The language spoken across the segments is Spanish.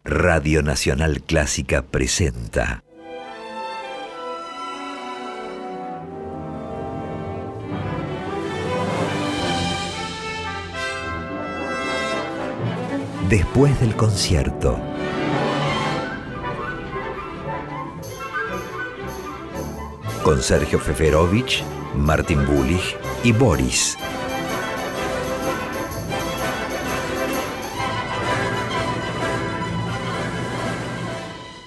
Radio Nacional Clásica presenta Después del concierto. Con Sergio Feferovich, Martin Bullich y Boris.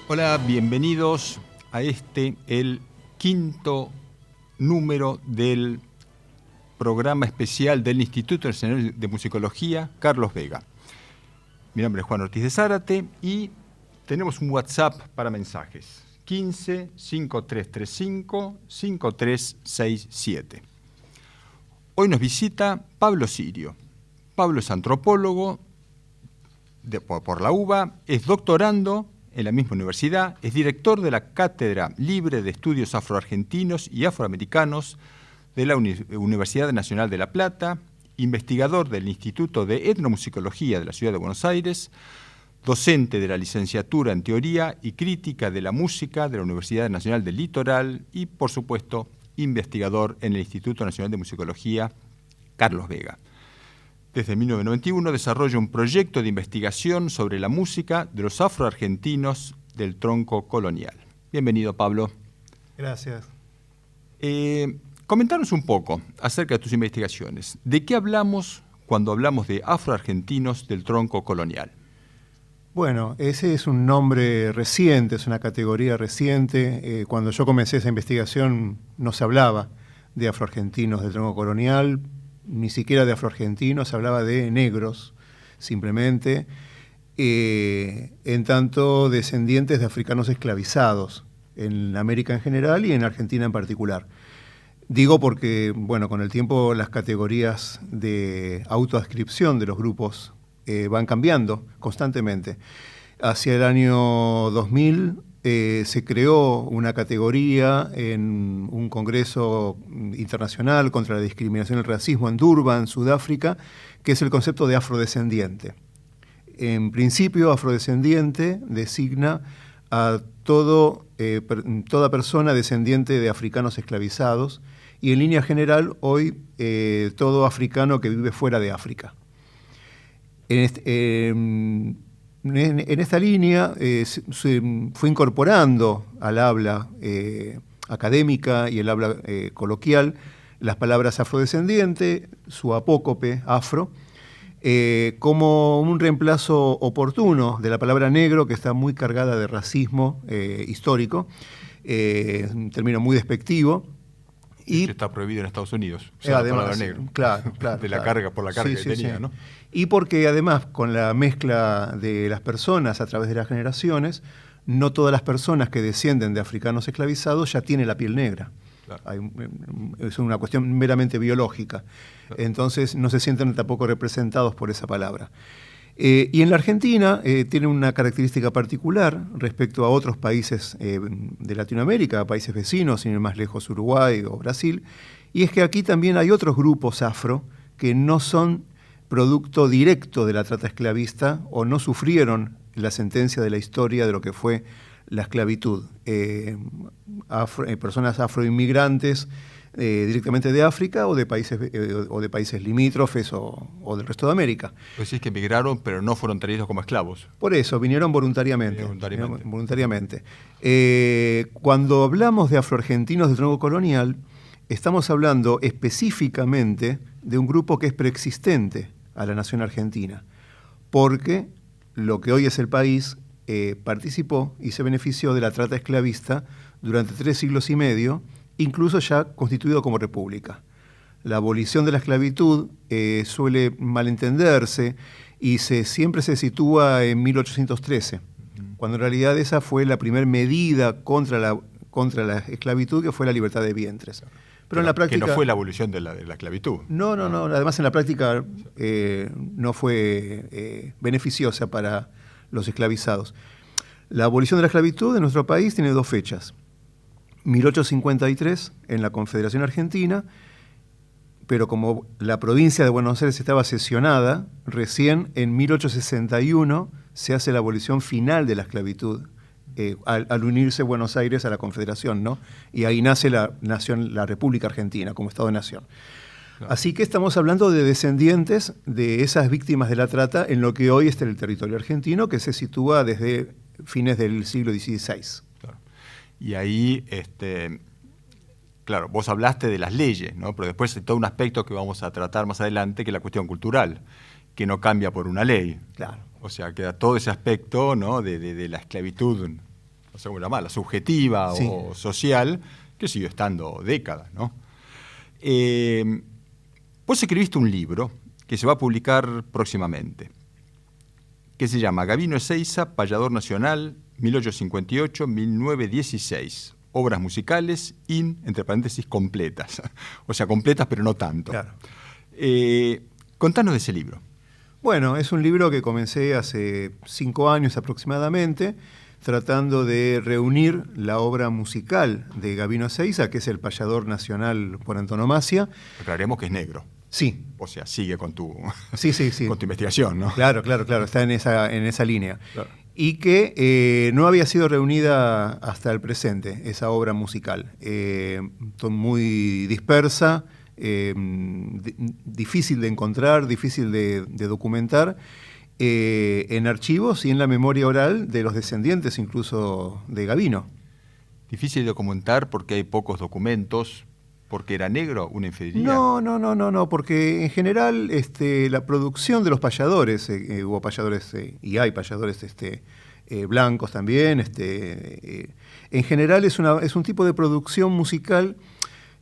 Hola, bienvenidos a el quinto número del programa especial del Instituto Nacional de Musicología, Carlos Vega. Mi nombre es Juan Ortiz de Zárate y tenemos un WhatsApp para mensajes, 15 5335 5367. Hoy nos visita Pablo Sirio. Pablo es antropólogo por la UBA, es doctorando en la misma universidad, es director de la Cátedra Libre de Estudios Afroargentinos y Afroamericanos de la Universidad Nacional de La Plata, investigador del Instituto de Etnomusicología de la Ciudad de Buenos Aires, docente de la licenciatura en Teoría y Crítica de la Música de la Universidad Nacional del Litoral y, por supuesto, investigador en el Instituto Nacional de Musicología Carlos Vega. Desde 1991 desarrolla un proyecto de investigación sobre la música de los afroargentinos del tronco colonial. Bienvenido, Pablo. Gracias. Comentanos un poco acerca de tus investigaciones. ¿De qué hablamos cuando hablamos de afroargentinos del tronco colonial? Bueno, ese es un nombre reciente, es una categoría reciente. Cuando yo comencé esa investigación no se hablaba de afroargentinos del tronco colonial, ni siquiera de afroargentinos, se hablaba de negros, simplemente, en tanto descendientes de africanos esclavizados, en América en general y en Argentina en particular. Digo porque, bueno, con el tiempo las categorías de autoadscripción de los grupos van cambiando constantemente. Hacia el año 2000 se creó una categoría en un congreso internacional contra la discriminación y el racismo en Durban, Sudáfrica, que es el concepto de afrodescendiente. En principio, afrodescendiente designa a toda persona descendiente de africanos esclavizados y en línea general hoy todo africano que vive fuera de África. En esta línea se fue incorporando al habla académica y el habla coloquial las palabras afrodescendiente, su apócope, afro, como un reemplazo oportuno de la palabra negro, que está muy cargada de racismo histórico, un término muy despectivo. Y está prohibido en Estados Unidos, además, la palabra negro. Claro. De la carga, por la carga que tenía, sí. ¿no? Y porque además, con la mezcla de las personas a través de las generaciones, no todas las personas que descienden de africanos esclavizados ya tienen la piel negra. Claro. Es una cuestión meramente biológica. Claro. Entonces no se sienten tampoco representados por esa palabra. Y en la Argentina tiene una característica particular respecto a otros países de Latinoamérica, países vecinos, sin ir más lejos, Uruguay o Brasil, y es que aquí también hay otros grupos afro que no son producto directo de la trata esclavista o no sufrieron la sentencia de la historia de lo que fue la esclavitud. Personas afroinmigrantes directamente de África o de países limítrofes o del resto de América. Pues sí, es que emigraron, pero no fueron traídos como esclavos. Por eso, vinieron voluntariamente. Cuando hablamos de afroargentinos del tronco colonial, estamos hablando específicamente de un grupo que es preexistente a la nación argentina, porque lo que hoy es el país participó y se benefició de la trata esclavista durante 3 siglos y medio, incluso ya constituido como república. La abolición de la esclavitud suele malentenderse y siempre se sitúa en 1813, cuando en realidad esa fue la primera medida contra la esclavitud, que fue la libertad de vientres. Pero en la práctica, que no fue la abolición de la esclavitud. No. Además, en la práctica no fue beneficiosa para los esclavizados. La abolición de la esclavitud en nuestro país tiene 2 fechas. 1853, en la Confederación Argentina, pero como la provincia de Buenos Aires estaba sesionada, recién en 1861 se hace la abolición final de la esclavitud, al unirse Buenos Aires a la Confederación, ¿no? Y ahí nace la República Argentina como Estado-Nación. Claro. Así que estamos hablando de descendientes de esas víctimas de la trata en lo que hoy está el territorio argentino, que se sitúa desde fines del siglo XVI. Claro. Y ahí, claro, vos hablaste de las leyes, ¿no? Pero después hay todo un aspecto que vamos a tratar más adelante, que es la cuestión cultural, que no cambia por una ley. Claro. O sea, queda todo ese aspecto, ¿no? de la esclavitud, no sé cómo llamarla, subjetiva sí. o social, que siguió estando décadas, ¿no? Vos escribiste un libro que se va a publicar próximamente, que se llama Gabino Ezeiza, Payador Nacional, 1858-1916. Obras musicales, entre paréntesis, completas. O sea, completas, pero no tanto. Claro. Contanos de ese libro. Bueno, es un libro que comencé hace 5 años aproximadamente, tratando de reunir la obra musical de Gabino Ezeiza, que es el payador nacional por antonomasia. Aclaremos que es negro. Sí. O sea, sigue con tu, sí. con tu investigación, ¿no? Claro, está en esa línea. Claro. Y que no había sido reunida hasta el presente, esa obra musical. Muy dispersa, difícil de encontrar, difícil de documentar, en archivos y en la memoria oral de los descendientes incluso de Gabino. Difícil de documentar porque hay pocos documentos, porque era negro, una infidelidad. No, porque en general la producción de los payadores, hubo payadores y hay payadores blancos también, en general es un tipo de producción musical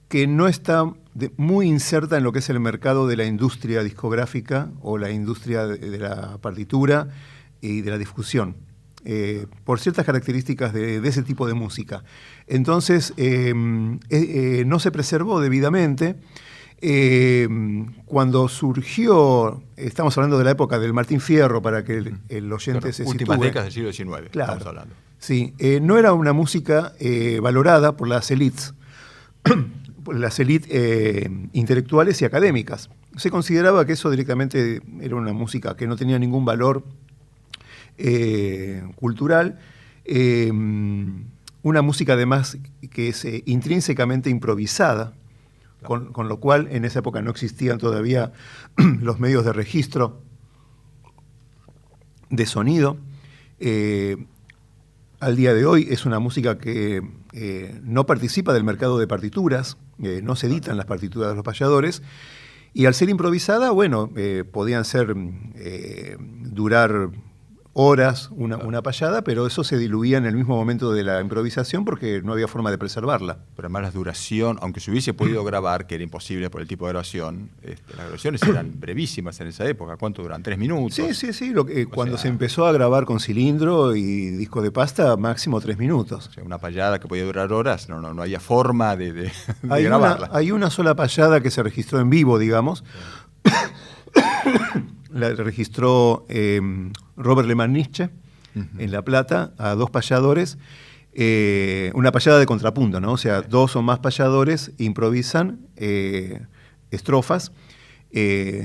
que no está muy inserta en lo que es el mercado de la industria discográfica o la industria de la partitura y de la difusión, por ciertas características de ese tipo de música. Entonces, no se preservó debidamente. Cuando surgió, estamos hablando de la época del Martín Fierro, para que el oyente se sitúe. Últimas décadas del siglo XIX, claro, estamos hablando. Sí, no era una música valorada por las élites, intelectuales y académicas. Se consideraba que eso directamente era una música que no tenía ningún valor cultural, una música además que es intrínsecamente improvisada, con lo cual en esa época no existían todavía los medios de registro de sonido. Al día de hoy es una música que no participa del mercado de partituras, no se editan las partituras de los payadores, y al ser improvisada, bueno, podían durar horas una payada, pero eso se diluía en el mismo momento de la improvisación porque no había forma de preservarla. Pero además la duración, aunque se hubiese podido grabar, que era imposible por el tipo de grabación, las grabaciones eran brevísimas en esa época. ¿Cuánto duran? 3 minutos. Sí. Cuando se empezó a grabar con cilindro y disco de pasta, máximo 3 minutos. O sea, una payada que podía durar horas, no había forma de grabarla. Hay una sola payada que se registró en vivo, digamos. Sí. La registró Robert Lemaniche en La Plata a 2 payadores, una payada de contrapunto, ¿no? O sea, 2 o más payadores improvisan estrofas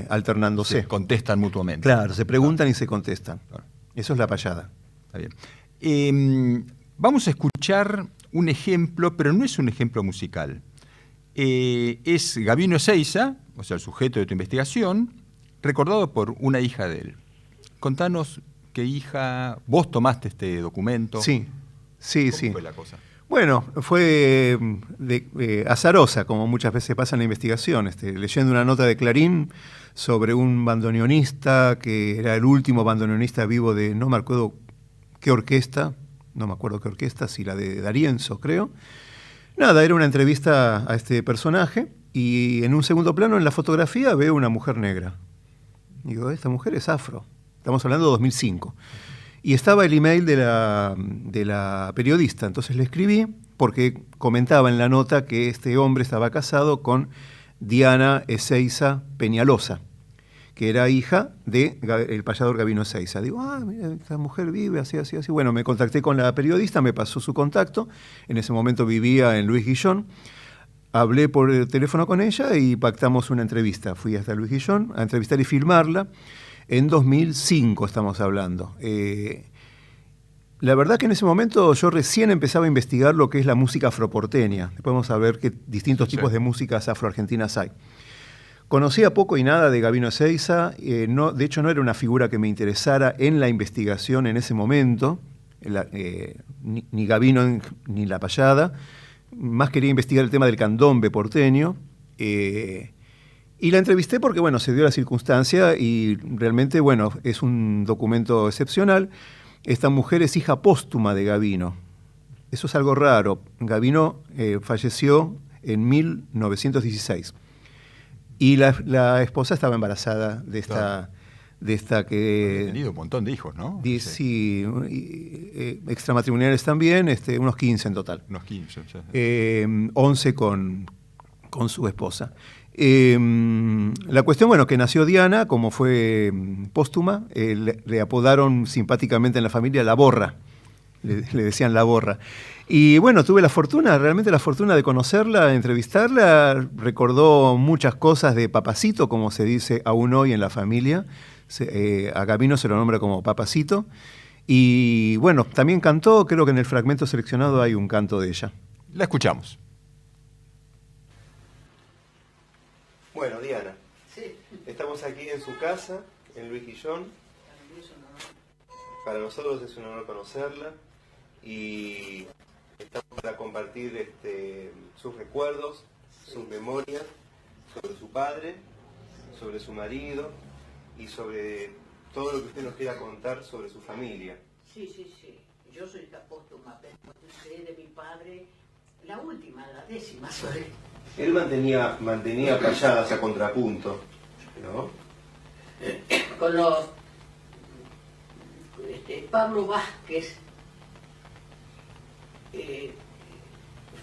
alternándose. Se contestan mutuamente. Claro, se preguntan y se contestan. Claro. Eso es la payada. Está bien. Vamos a escuchar un ejemplo, pero no es un ejemplo musical. Es Gabino Ezeiza, o sea, el sujeto de tu investigación, recordado por una hija de él. Contanos qué hija, vos tomaste este documento. Sí. ¿Cómo fue la cosa? Bueno, fue azarosa, como muchas veces pasa en la investigación, leyendo una nota de Clarín sobre un bandoneonista que era el último bandoneonista vivo de, no me acuerdo qué orquesta, si la de D'Arienzo, creo. Nada, era una entrevista a este personaje y en un segundo plano, en la fotografía, veo una mujer negra. Digo, esta mujer es afro. Estamos hablando de 2005. Y estaba el email de la periodista. Entonces le escribí porque comentaba en la nota que este hombre estaba casado con Diana Ezeiza Peñalosa, que era hija del payador Gabino Ezeiza. Digo, mira, esta mujer vive así. Bueno, me contacté con la periodista, me pasó su contacto. En ese momento vivía en Luis Guillón. hablé por el teléfono con ella y pactamos una entrevista. Fui hasta Luis Guillón a entrevistar y filmarla. En 2005 estamos hablando. La verdad que en ese momento yo recién empezaba a investigar lo que es la música afroporteña. Después vamos a ver qué distintos tipos de músicas afroargentinas hay. Conocía poco y nada de Gabino Ezeiza. De hecho, no era una figura que me interesara en la investigación en ese momento, ni Gabino ni La Payada. Más quería investigar el tema del candombe porteño. Y la entrevisté porque, bueno, se dio la circunstancia y realmente, bueno, es un documento excepcional. Esta mujer es hija póstuma de Gabino. Eso es algo raro. Gabino falleció en 1916. Y la esposa estaba embarazada de esta que... Ha tenido un montón de hijos, ¿no? Sí, extramatrimoniales también, unos 15 en total. Unos 15, sí. 11 con su esposa. La cuestión, bueno, que nació Diana, como fue póstuma, le apodaron simpáticamente en la familia La Borra, le decían La Borra. Y bueno, tuve realmente la fortuna de conocerla, de entrevistarla. Recordó muchas cosas de Papacito, como se dice aún hoy en la familia. A Gabino se lo nombra como Papacito. Y bueno, también cantó, creo que en el fragmento seleccionado hay un canto de ella. La escuchamos. Bueno, Diana, sí. Estamos aquí en su casa, en Luis Guillón. Para nosotros es un honor conocerla y estamos para compartir sus recuerdos, sus memorias sobre su padre, sobre su marido y sobre todo lo que usted nos quiera contar sobre su familia. Sí. Yo soy la póstuma, pero sé de mi padre, la última, la 10ª soy. Él mantenía payadas a contrapunto, ¿no? Con los... Pablo Vázquez,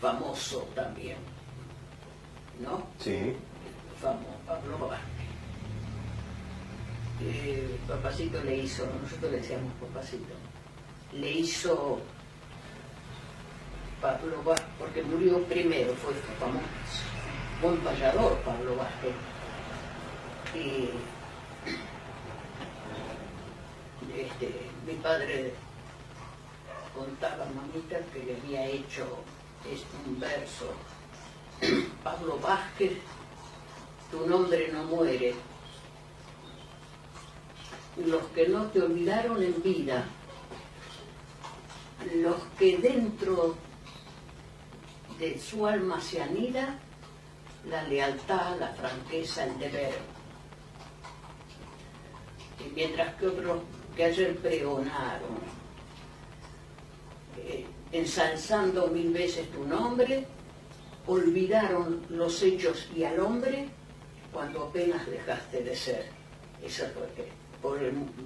famoso también, ¿no? Sí. Famoso, Pablo Vázquez. Papacito le hizo, nosotros le decíamos Papacito, le hizo Pablo Vázquez, porque murió primero, fue famoso, buen payador Pablo Vázquez. Y mi padre contaba a mamita que le había hecho un verso. Pablo Vázquez, tu nombre no muere. Los que no te olvidaron en vida, los que dentro de su alma se anida, la lealtad, la franqueza, el deber. Y mientras que otros que ayer pregonaron, ensalzando 1000 veces tu nombre, olvidaron los hechos y al hombre cuando apenas dejaste de ser. Eso fue que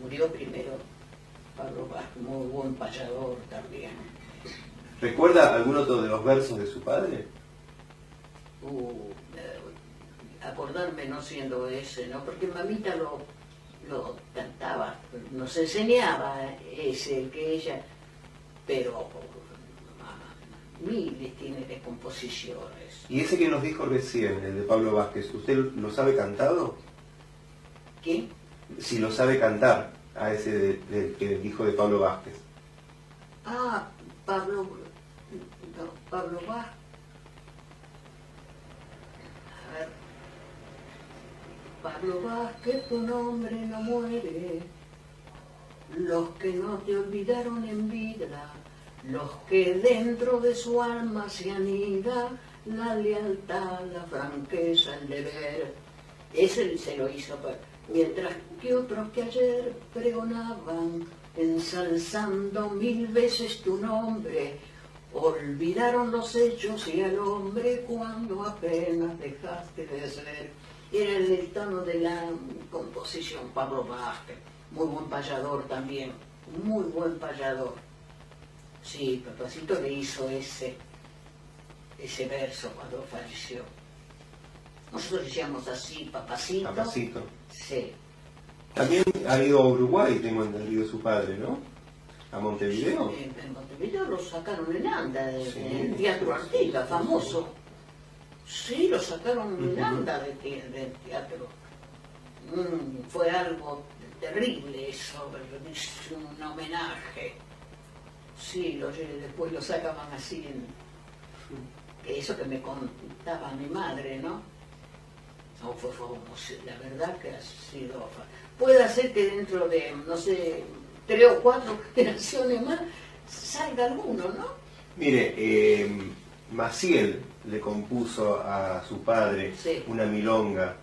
murió primero Pablo Vázquez, muy buen payador también. ¿Recuerda algún otro de los versos de su padre? Acordarme no siendo ese, ¿no? Porque mamita lo cantaba, nos enseñaba ese que ella, pero miles tiene de composiciones. Y ese que nos dijo recién, el de Pablo Vázquez, ¿usted lo sabe cantado? ¿Quién? Si lo sabe cantar, a ese que dijo de Pablo Vázquez. Ah, Pablo Vázquez. A ver. Pablo Vázquez, tu nombre no muere. Los que no te olvidaron en vida, los que dentro de su alma se anida, la lealtad, la franqueza, el deber. Ese se lo hizo, mientras que otros que ayer pregonaban, ensalzando 1000 veces tu nombre, olvidaron los hechos y al hombre cuando apenas dejaste de ser. Era el tono de la composición, Pablo Vázquez, muy buen payador también, muy buen payador. Sí, Papacito le hizo ese verso cuando falleció. Nosotros decíamos así, Papacito. Papacito. Sí. También ha ido a Uruguay, tengo entendido, su padre, ¿no? A Montevideo. En Montevideo lo sacaron en Anda, Sí, en el Teatro Artigas, famoso. Sí, lo sacaron Miranda del teatro. Fue algo terrible eso, un homenaje. Sí, después lo sacaban así, eso que me contaba mi madre, ¿no? No, la verdad que ha sido... Puede ser que dentro de, no sé, 3 o 4 generaciones más salga alguno, ¿no? Mire, Maciel le compuso a su padre una milonga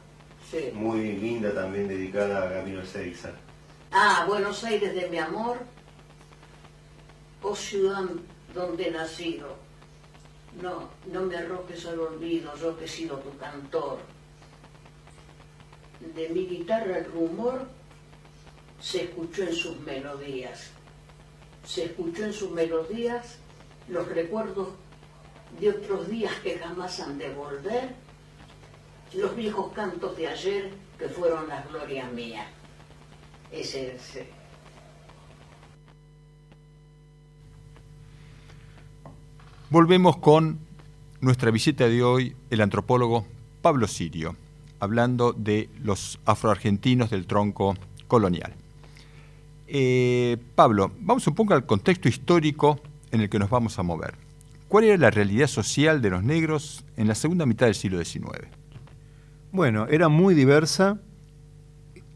muy linda también dedicada a Camilo Ezeiza. Buenos Aires de mi amor, oh ciudad donde he nacido, no me arrojes al olvido, yo que he sido tu cantor. De mi guitarra el rumor se escuchó en sus melodías, los recuerdos de otros días que jamás han de volver, los viejos cantos de ayer que fueron la gloria mía. Ese. Volvemos con nuestra visita de hoy, el antropólogo Pablo Sirio, hablando de los afroargentinos del tronco colonial. Pablo, vamos un poco al contexto histórico en el que nos vamos a mover. ¿Cuál era la realidad social de los negros en la segunda mitad del siglo XIX? Bueno, era muy diversa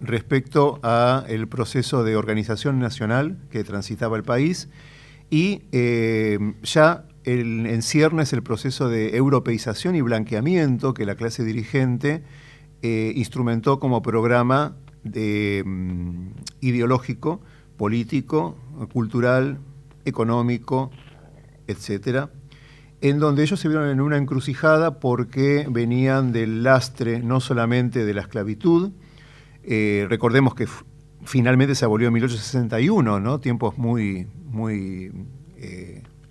respecto al proceso de organización nacional que transitaba el país y ya en ciernes el proceso de europeización y blanqueamiento que la clase dirigente instrumentó como programa ideológico, político, cultural, económico, etcétera, en donde ellos se vieron en una encrucijada porque venían del lastre no solamente de la esclavitud, recordemos que finalmente se abolió en 1861, ¿no? Tiempos muy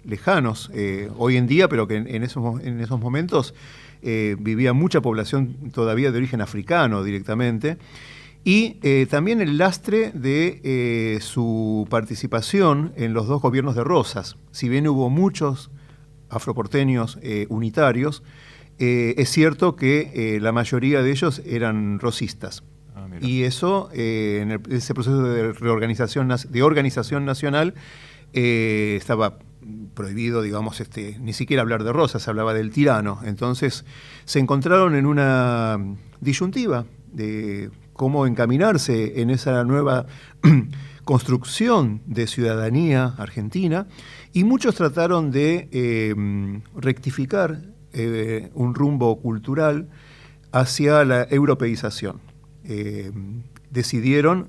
lejanos hoy en día, pero que en esos momentos vivía mucha población todavía de origen africano directamente, y también el lastre de su participación en los 2 gobiernos de Rosas. Si bien hubo muchos afroporteños unitarios, es cierto que la mayoría de ellos eran rosistas. Y eso, en ese proceso de organización nacional, estaba prohibido, digamos, ni siquiera hablar de Rosas, se hablaba del tirano. Entonces se encontraron en una disyuntiva de cómo encaminarse en esa nueva construcción de ciudadanía argentina, y muchos trataron de rectificar un rumbo cultural hacia la europeización. Decidieron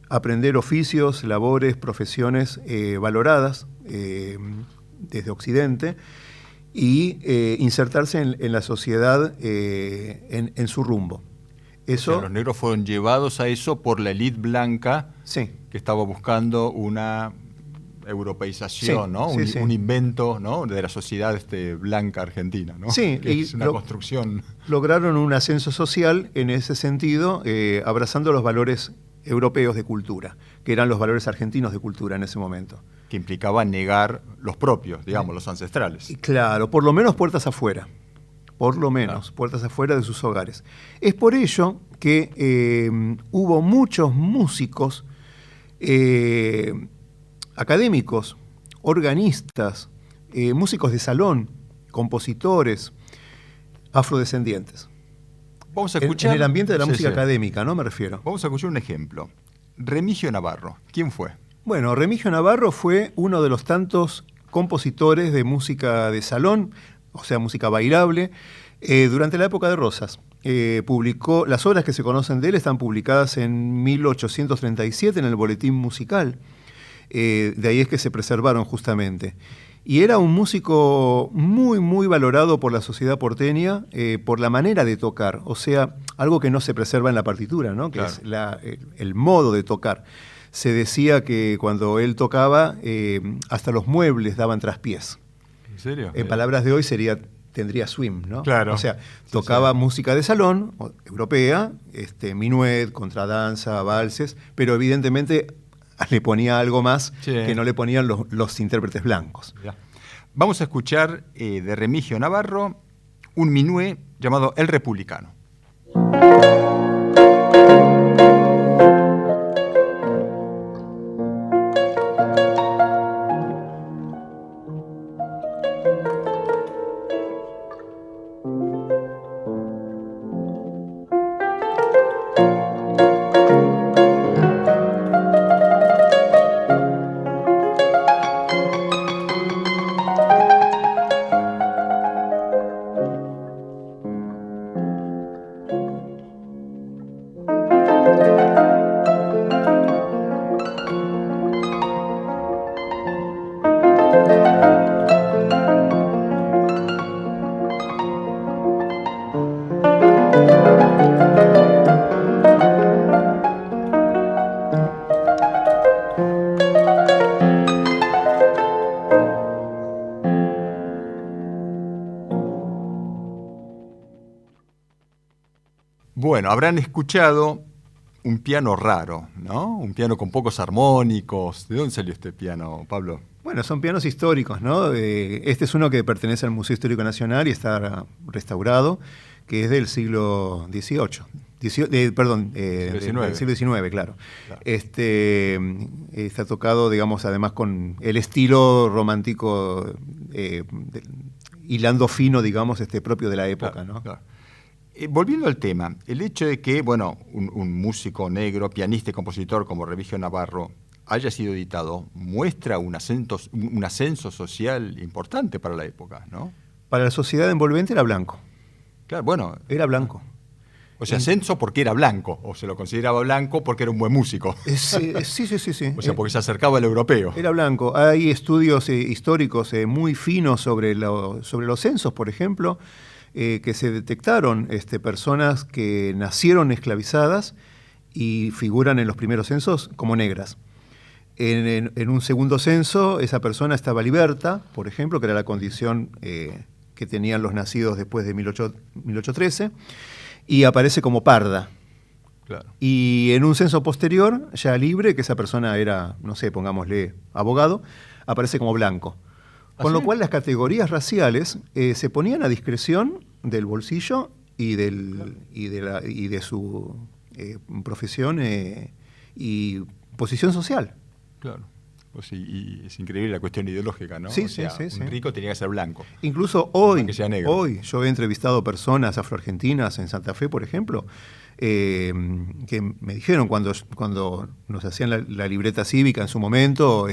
aprender oficios, labores, profesiones valoradas desde Occidente y insertarse en la sociedad en su rumbo. Eso, o sea, los negros fueron llevados a eso por la élite blanca, sí, que estaba buscando una europeización, sí, ¿no? Sí, un invento, ¿no?, de la sociedad blanca argentina, ¿no? Sí, que es una construcción. Lograron un ascenso social en ese sentido, abrazando los valores europeos de cultura, que eran los valores argentinos de cultura en ese momento. Que implicaba negar los propios, digamos, los ancestrales. Y claro, por lo menos puertas afuera. Puertas afuera de sus hogares. Es por ello que hubo muchos músicos académicos, organistas, músicos de salón, compositores, afrodescendientes. Vamos a escuchar, en el ambiente de la música académica, ¿no? Me refiero. Vamos a escuchar un ejemplo. Remigio Navarro. ¿Quién fue? Bueno, Remigio Navarro fue uno de los tantos compositores de música de salón, o sea, música bailable, durante la época de Rosas. Publicó, las obras que se conocen de él están publicadas en 1837 en el Boletín Musical. De ahí es que se preservaron justamente. Y era un músico muy, muy valorado por la sociedad porteña por la manera de tocar, o sea, algo que no se preserva en la partitura, ¿no? Que claro, es el modo de tocar. Se decía que cuando él tocaba, hasta los muebles daban traspiés. ¿En serio? En palabras de hoy tendría swing, ¿no? Claro. O sea, tocaba música de salón, europea, minuet, contradanza, valses, pero evidentemente le ponía algo más que no le ponían los intérpretes blancos. Ya. Vamos a escuchar de Remigio Navarro un minué llamado El Republicano. Bueno, habrán escuchado un piano raro, ¿no? Un piano con pocos armónicos. ¿De dónde salió este piano, Pablo? Bueno, son pianos históricos, ¿no? Este es uno que pertenece al Museo Histórico Nacional y está restaurado, que es del siglo XVIII. Del siglo XIX, claro. Está tocado, digamos, además con el estilo romántico, hilando fino, digamos, propio de la época, claro, ¿no? Claro. Volviendo al tema, el hecho de que, bueno, un músico negro, pianista y compositor como Remigio Navarro haya sido editado, muestra un ascenso social importante para la época, ¿no? Para la sociedad envolvente era blanco. Claro, bueno. Era blanco. O sea, ascenso porque era blanco, o se lo consideraba blanco porque era un buen músico. Sí. O sea, porque se acercaba al europeo. Era blanco. Hay estudios históricos muy finos sobre los censos, por ejemplo, que se detectaron personas que nacieron esclavizadas y figuran en los primeros censos como negras. En un segundo censo, esa persona estaba liberta, por ejemplo, que era la condición que tenían los nacidos después de 1813, y aparece como parda. Claro. Y en un censo posterior, ya libre, que esa persona era, no sé, pongámosle abogado, aparece como blanco. Con lo cual las categorías raciales se ponían a discreción del bolsillo y de su profesión y posición social. Claro. Pues sí, y es increíble la cuestión ideológica, ¿no? Sí, o sea, sí. Un rico tenía que ser blanco. Incluso hoy, que sea negro. Hoy yo he entrevistado personas afroargentinas en Santa Fe, por ejemplo, que me dijeron cuando nos hacían la libreta cívica en su momento,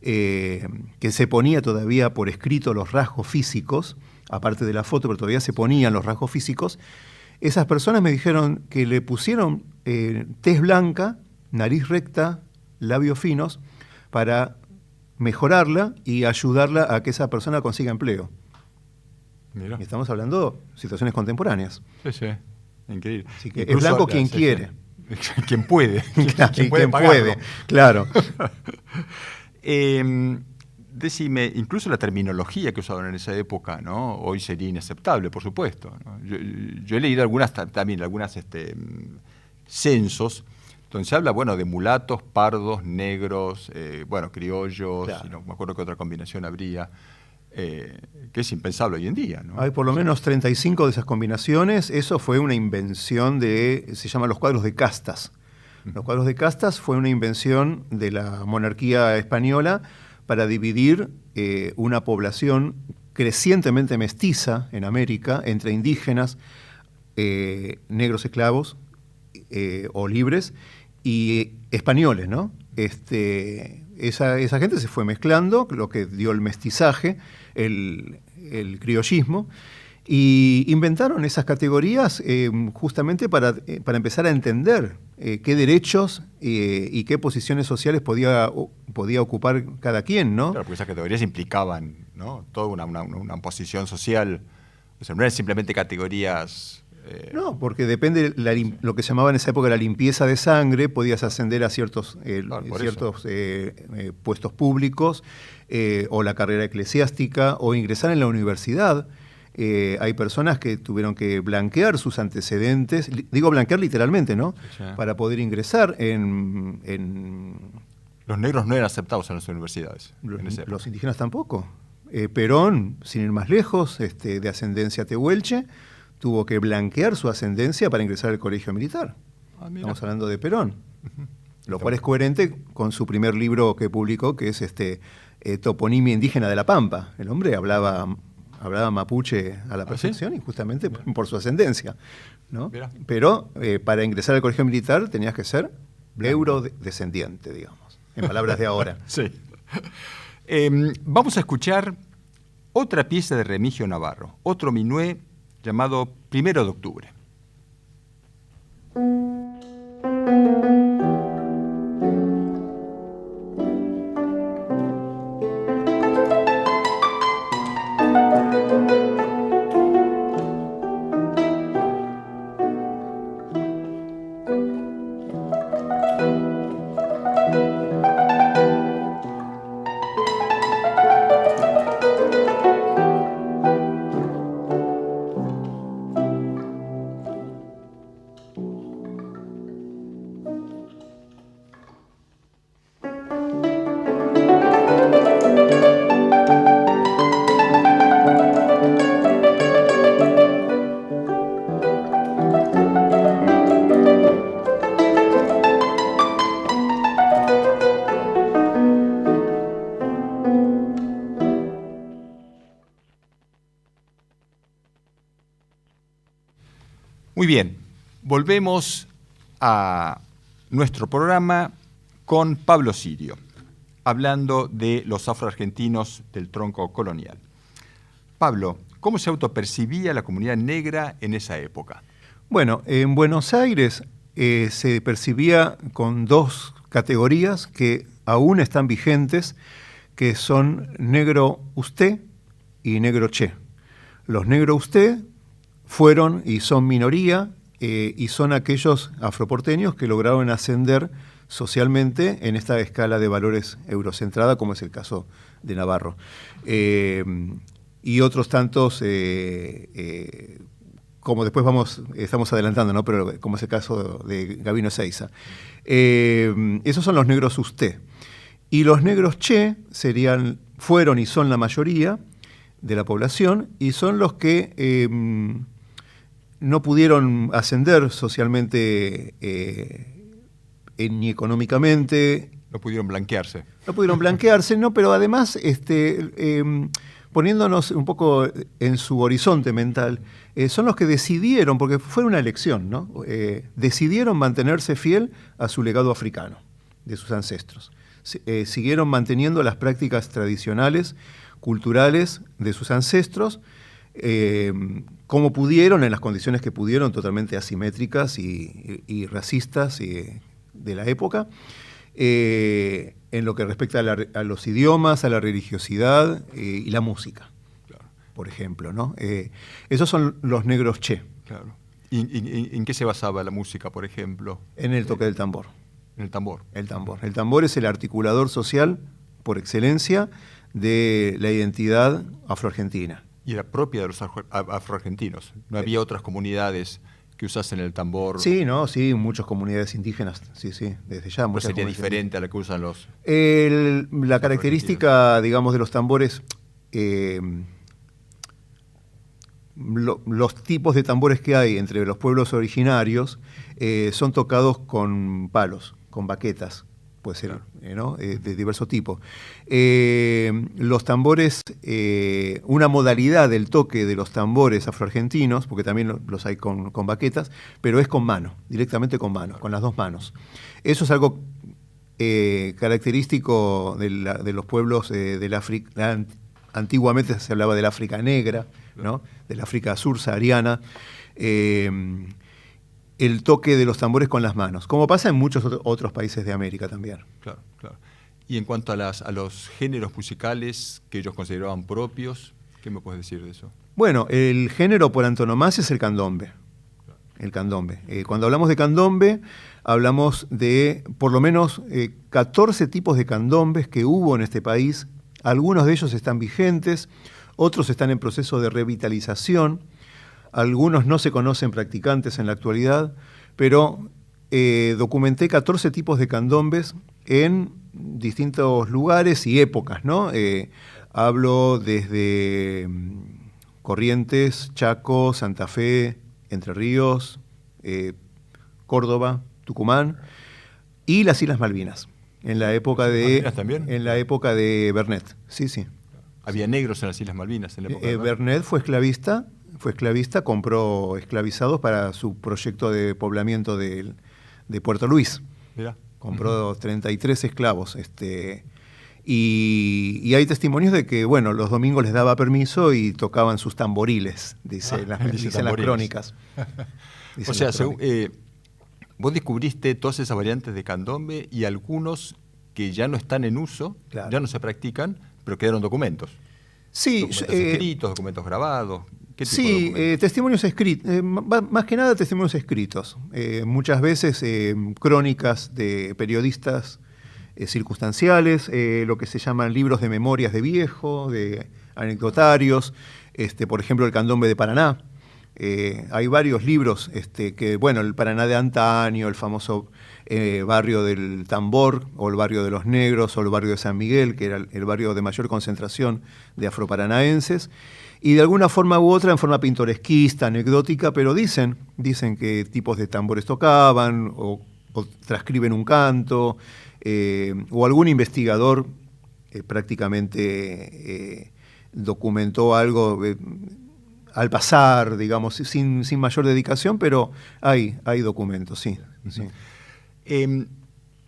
que se ponía todavía por escrito los rasgos físicos, aparte de la foto, pero todavía se ponían los rasgos físicos. Esas personas me dijeron que le pusieron tez blanca, nariz recta, labios finos, para mejorarla y ayudarla a que esa persona consiga empleo. Mirá. Y estamos hablando de situaciones contemporáneas. Sí, increíble. Así que es blanco quien quiere. Quien puede. Quien puede, claro. Decime, incluso la terminología que usaban en esa época, ¿no? Hoy sería inaceptable, por supuesto, ¿no? Yo he leído algunas censos donde se habla, bueno, de mulatos, pardos, negros, criollos, claro. Y no me acuerdo qué otra combinación habría, que es impensable hoy en día, ¿no? Hay por lo menos 35 de esas combinaciones. Eso fue una invención se llaman los cuadros de castas. Los cuadros de castas fue una invención de la monarquía española para dividir una población crecientemente mestiza en América entre indígenas, negros esclavos o libres y españoles, ¿no? Esa gente se fue mezclando, lo que dio el mestizaje, el criollismo, y inventaron esas categorías justamente para empezar a entender qué derechos y qué posiciones sociales podía ocupar cada quien, ¿no? Claro, porque esas categorías implicaban, ¿no? Toda una posición social. O sea, no eran simplemente categorías... No, porque depende lo que se llamaba en esa época la limpieza de sangre, podías ascender a ciertos puestos públicos o la carrera eclesiástica o ingresar en la universidad. Hay personas que tuvieron que blanquear sus antecedentes, digo blanquear literalmente, ¿no? Sí. Para poder ingresar en... Los negros no eran aceptados en las universidades. Los indígenas tampoco. Perón, sin ir más lejos, de ascendencia tehuelche, tuvo que blanquear su ascendencia para ingresar al colegio militar. Estamos hablando de Perón. Lo cual es coherente con su primer libro que publicó, que es Toponimia indígena de la Pampa. El hombre hablaba mapuche a la perfección, y justamente por su ascendencia, ¿no? Pero para ingresar al colegio militar tenías que ser eurodescendiente, digamos, en palabras de ahora. Sí. Vamos a escuchar otra pieza de Remigio Navarro, otro minué llamado 1 de octubre. Muy bien, volvemos a nuestro programa con Pablo Sirio, hablando de los afroargentinos del tronco colonial. Pablo, ¿cómo se autopercibía la comunidad negra en esa época? Bueno, en Buenos Aires se percibía con dos categorías que aún están vigentes, que son negro usted y negro che. Los negro usted fueron y son minoría, y son aquellos afroporteños que lograron ascender socialmente en esta escala de valores eurocentrada, como es el caso de Navarro. Y otros tantos, como después estamos adelantando, ¿no? Pero como es el caso de Gabino Ezeiza. Esos son los negros usted. Y los negros che fueron y son la mayoría de la población, y son los que no pudieron ascender socialmente ni económicamente. No pudieron blanquearse. No pudieron blanquearse, no, pero además, poniéndonos un poco en su horizonte mental, son los que decidieron, porque fue una elección, ¿no? Decidieron mantenerse fiel a su legado africano, de sus ancestros. Siguieron manteniendo las prácticas tradicionales, culturales de sus ancestros, como pudieron, en las condiciones que pudieron, totalmente asimétricas y racistas de la época, en lo que respecta a los idiomas, a la religiosidad y la música, claro, por ejemplo, ¿no? Esos son los negros che. Claro. ¿Y en qué se basaba la música, por ejemplo? En el toque del tambor. En el tambor. El tambor. El tambor es el articulador social por excelencia de la identidad afroargentina. Y era propia de los afroargentinos. No había otras comunidades que usasen el tambor. Sí, no, sí, muchas comunidades indígenas, sí, desde ya. Pues sería diferente a la que usan los... La característica, digamos, de los tambores, los tipos de tambores que hay entre los pueblos originarios son tocados con palos, con baquetas. Puede ser, ¿no? De diverso tipo. Los tambores, una modalidad del toque de los tambores afroargentinos, porque también los hay con baquetas, pero es con mano, directamente con mano, con las dos manos. Eso es algo característico de los pueblos del África. Antiguamente se hablaba del África negra, ¿no? Del África subsahariana. El toque de los tambores con las manos, como pasa en muchos otros países de América también. Claro, claro. Y en cuanto a los géneros musicales que ellos consideraban propios, ¿qué me puedes decir de eso? Bueno, el género por antonomasia es el candombe. Claro. El candombe. Cuando hablamos de candombe, hablamos de por lo menos 14 tipos de candombes que hubo en este país. Algunos de ellos están vigentes, otros están en proceso de revitalización. Algunos no se conocen practicantes en la actualidad, pero documenté 14 tipos de candombes en distintos lugares y épocas, ¿no? Hablo desde Corrientes, Chaco, Santa Fe, Entre Ríos, Córdoba, Tucumán y las Islas Malvinas. En la época ¿Malvinas también? En la época de Bernet, sí, sí. Había negros en las Islas Malvinas en la época. Bernet fue esclavista, compró esclavizados para su proyecto de poblamiento de Puerto Luis. Mirá. Compró 33 esclavos. Y hay testimonios de que, bueno, los domingos les daba permiso y tocaban sus tamboriles, dicen las crónicas. O sea, vos descubriste todas esas variantes de candombe y algunos que ya no están en uso, claro, ya no se practican, pero quedaron documentos. Sí, documentos escritos, documentos grabados. ¿Qué tipo de sí, documentos? testimonios escritos, más que nada testimonios escritos. Muchas veces crónicas de periodistas circunstanciales, lo que se llaman libros de memorias de viejo, de anecdotarios, por ejemplo, el candombe de Paraná. Hay varios libros que, bueno, el Paraná de antaño, el famoso barrio del Tambor, o el barrio de los Negros, o el barrio de San Miguel, que era el barrio de mayor concentración de afroparanaenses, y de alguna forma u otra, en forma pintoresquista, anecdótica, pero dicen qué tipos de tambores tocaban, o transcriben un canto, o algún investigador prácticamente documentó algo al pasar, digamos, sin mayor dedicación, pero hay documentos, sí. Sí.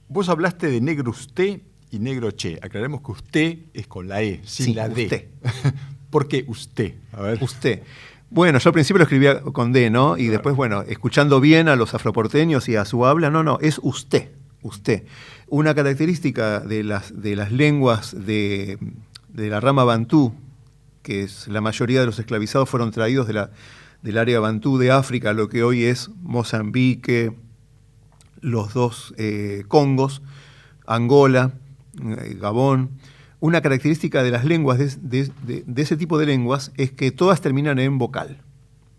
Vos hablaste de negro usted y negro che. Aclaremos que usted es con la E, sin Sí, la D. usted. ¿Por qué usted? A ver. Usted. Bueno, yo al principio lo escribía con D, ¿no? Y después, bueno, escuchando bien a los afroporteños y a su habla, no, es usted. Una característica de las lenguas de la rama bantú, que es la mayoría de los esclavizados fueron traídos del área bantú de África, lo que hoy es Mozambique, los dos Congos, Angola, Gabón. Una característica de las lenguas, de ese tipo de lenguas, es que todas terminan en vocal.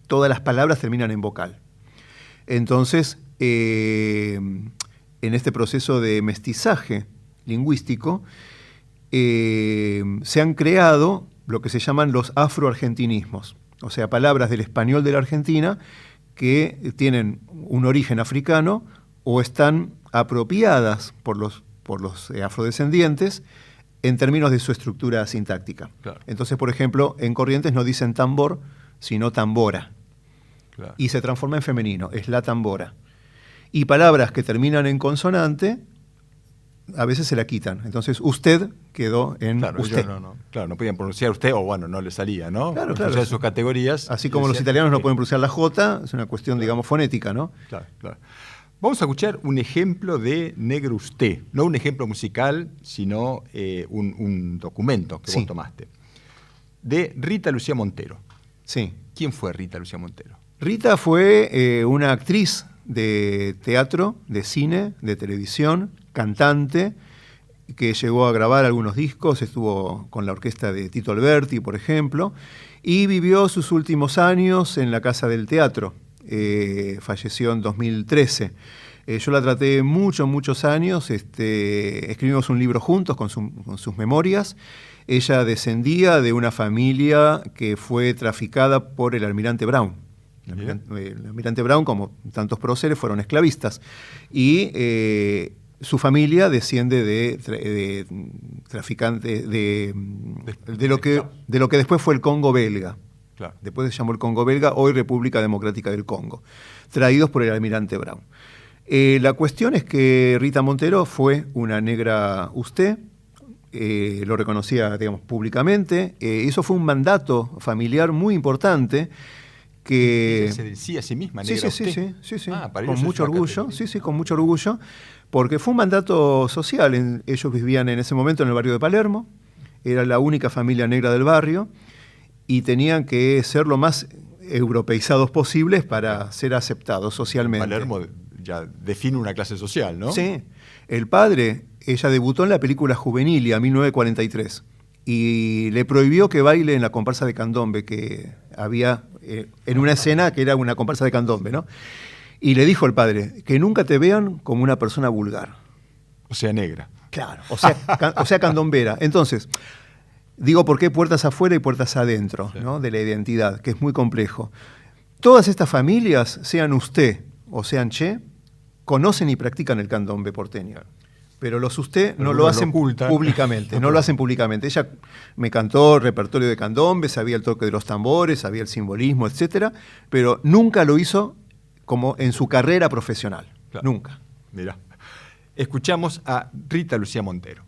Todas las palabras terminan en vocal. Entonces, en este proceso de mestizaje lingüístico, se han creado lo que se llaman los afroargentinismos, o sea, palabras del español de la Argentina que tienen un origen africano o están apropiadas por los afrodescendientes en términos de su estructura sintáctica. Claro. Entonces, por ejemplo, en Corrientes no dicen tambor, sino tambora. Claro. Y se transforma en femenino, es la tambora. Y palabras que terminan en consonante, a veces se la quitan. Entonces, usted quedó en Claro, usted. ellos no podían pronunciar usted, o bueno, no le salía, ¿no? Claro, Pronunciar sus categorías. Así como los decían italianos no que- pueden pronunciar la J, es una cuestión, digamos, fonética, ¿no? Claro. Vamos a escuchar un ejemplo de negro usted. No un ejemplo musical, sino un documento que Sí. vos tomaste. De Rita Lucía Montero. Sí. ¿Quién fue Rita Lucía Montero? Rita fue una actriz de teatro, de cine, de televisión, cantante, que llegó a grabar algunos discos, estuvo con la orquesta de Tito Alberti, por ejemplo, y vivió sus últimos años en la Casa del Teatro. Falleció en 2013. Yo la traté muchos años, escribimos un libro juntos con sus memorias. Ella descendía de una familia que fue traficada por el almirante Brown. El almirante Brown, como tantos próceres, fueron esclavistas. Y su familia desciende de traficantes de lo que después fue el Congo belga. Claro. Después se llamó el Congo belga, hoy República Democrática del Congo, traídos por el almirante Brown. La cuestión es que Rita Montero fue una negra usted, lo reconocía, digamos, públicamente. Eso fue un mandato familiar muy importante que... Ella se decía a sí misma, negra Sí. para Con ellos mucho es una orgullo, categoría. con mucho orgullo, porque fue un mandato social. Ellos vivían en ese momento en el barrio de Palermo, era la única familia negra del barrio, y tenían que ser lo más europeizados posibles para ser aceptados socialmente. Palermo ya define una clase social, ¿no? Sí. El padre, ella debutó en la película Juvenilia, 1943, y le prohibió que baile en la comparsa de candombe que había en una escena que era una comparsa de candombe, ¿no? Y le dijo al padre, que nunca te vean como una persona vulgar. O sea, negra. Claro, o sea, candombera. Entonces, digo por qué puertas afuera y puertas adentro, Sí. ¿no? De la identidad, que es muy complejo. Todas estas familias, sean usted o sean Che, conocen y practican el candombe porteño. Pero los usted no Algunos lo lo hacen ocultan. públicamente, no lo hacen públicamente. Ella me cantó repertorio de candombe, sabía el toque de los tambores, sabía el simbolismo, etcétera, pero nunca lo hizo como en su carrera profesional. Claro. Nunca. Mirá. Escuchamos a Rita Lucía Montero.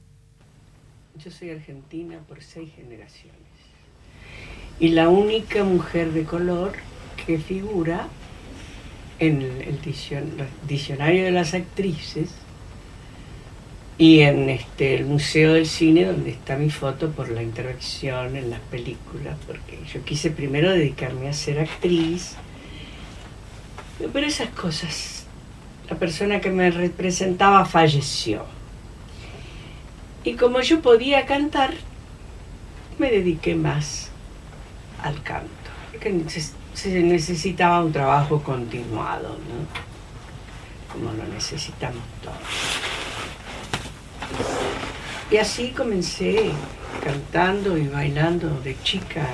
Yo soy argentina por 6 generaciones. Y la única mujer de color que figura en el diccionario de las actrices y en el Museo del Cine, donde está mi foto por la intervención en las películas, porque yo quise primero dedicarme a ser actriz, pero esas cosas, la persona que me representaba falleció. Y como yo podía cantar, me dediqué más al canto, porque se necesitaba un trabajo continuado, ¿no? Como lo necesitamos todos. Y así comencé cantando y bailando de chica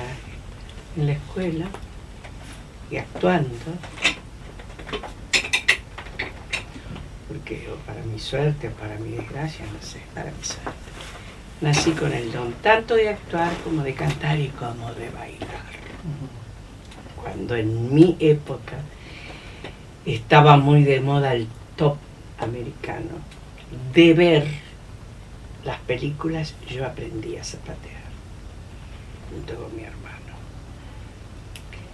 en la escuela y actuando. Porque o para mi suerte o para mi desgracia, no sé, para mi suerte. Nací con el don tanto de actuar como de cantar y como de bailar. Cuando en mi época estaba muy de moda el top americano, de ver las películas, yo aprendí a zapatear junto con mi hermano.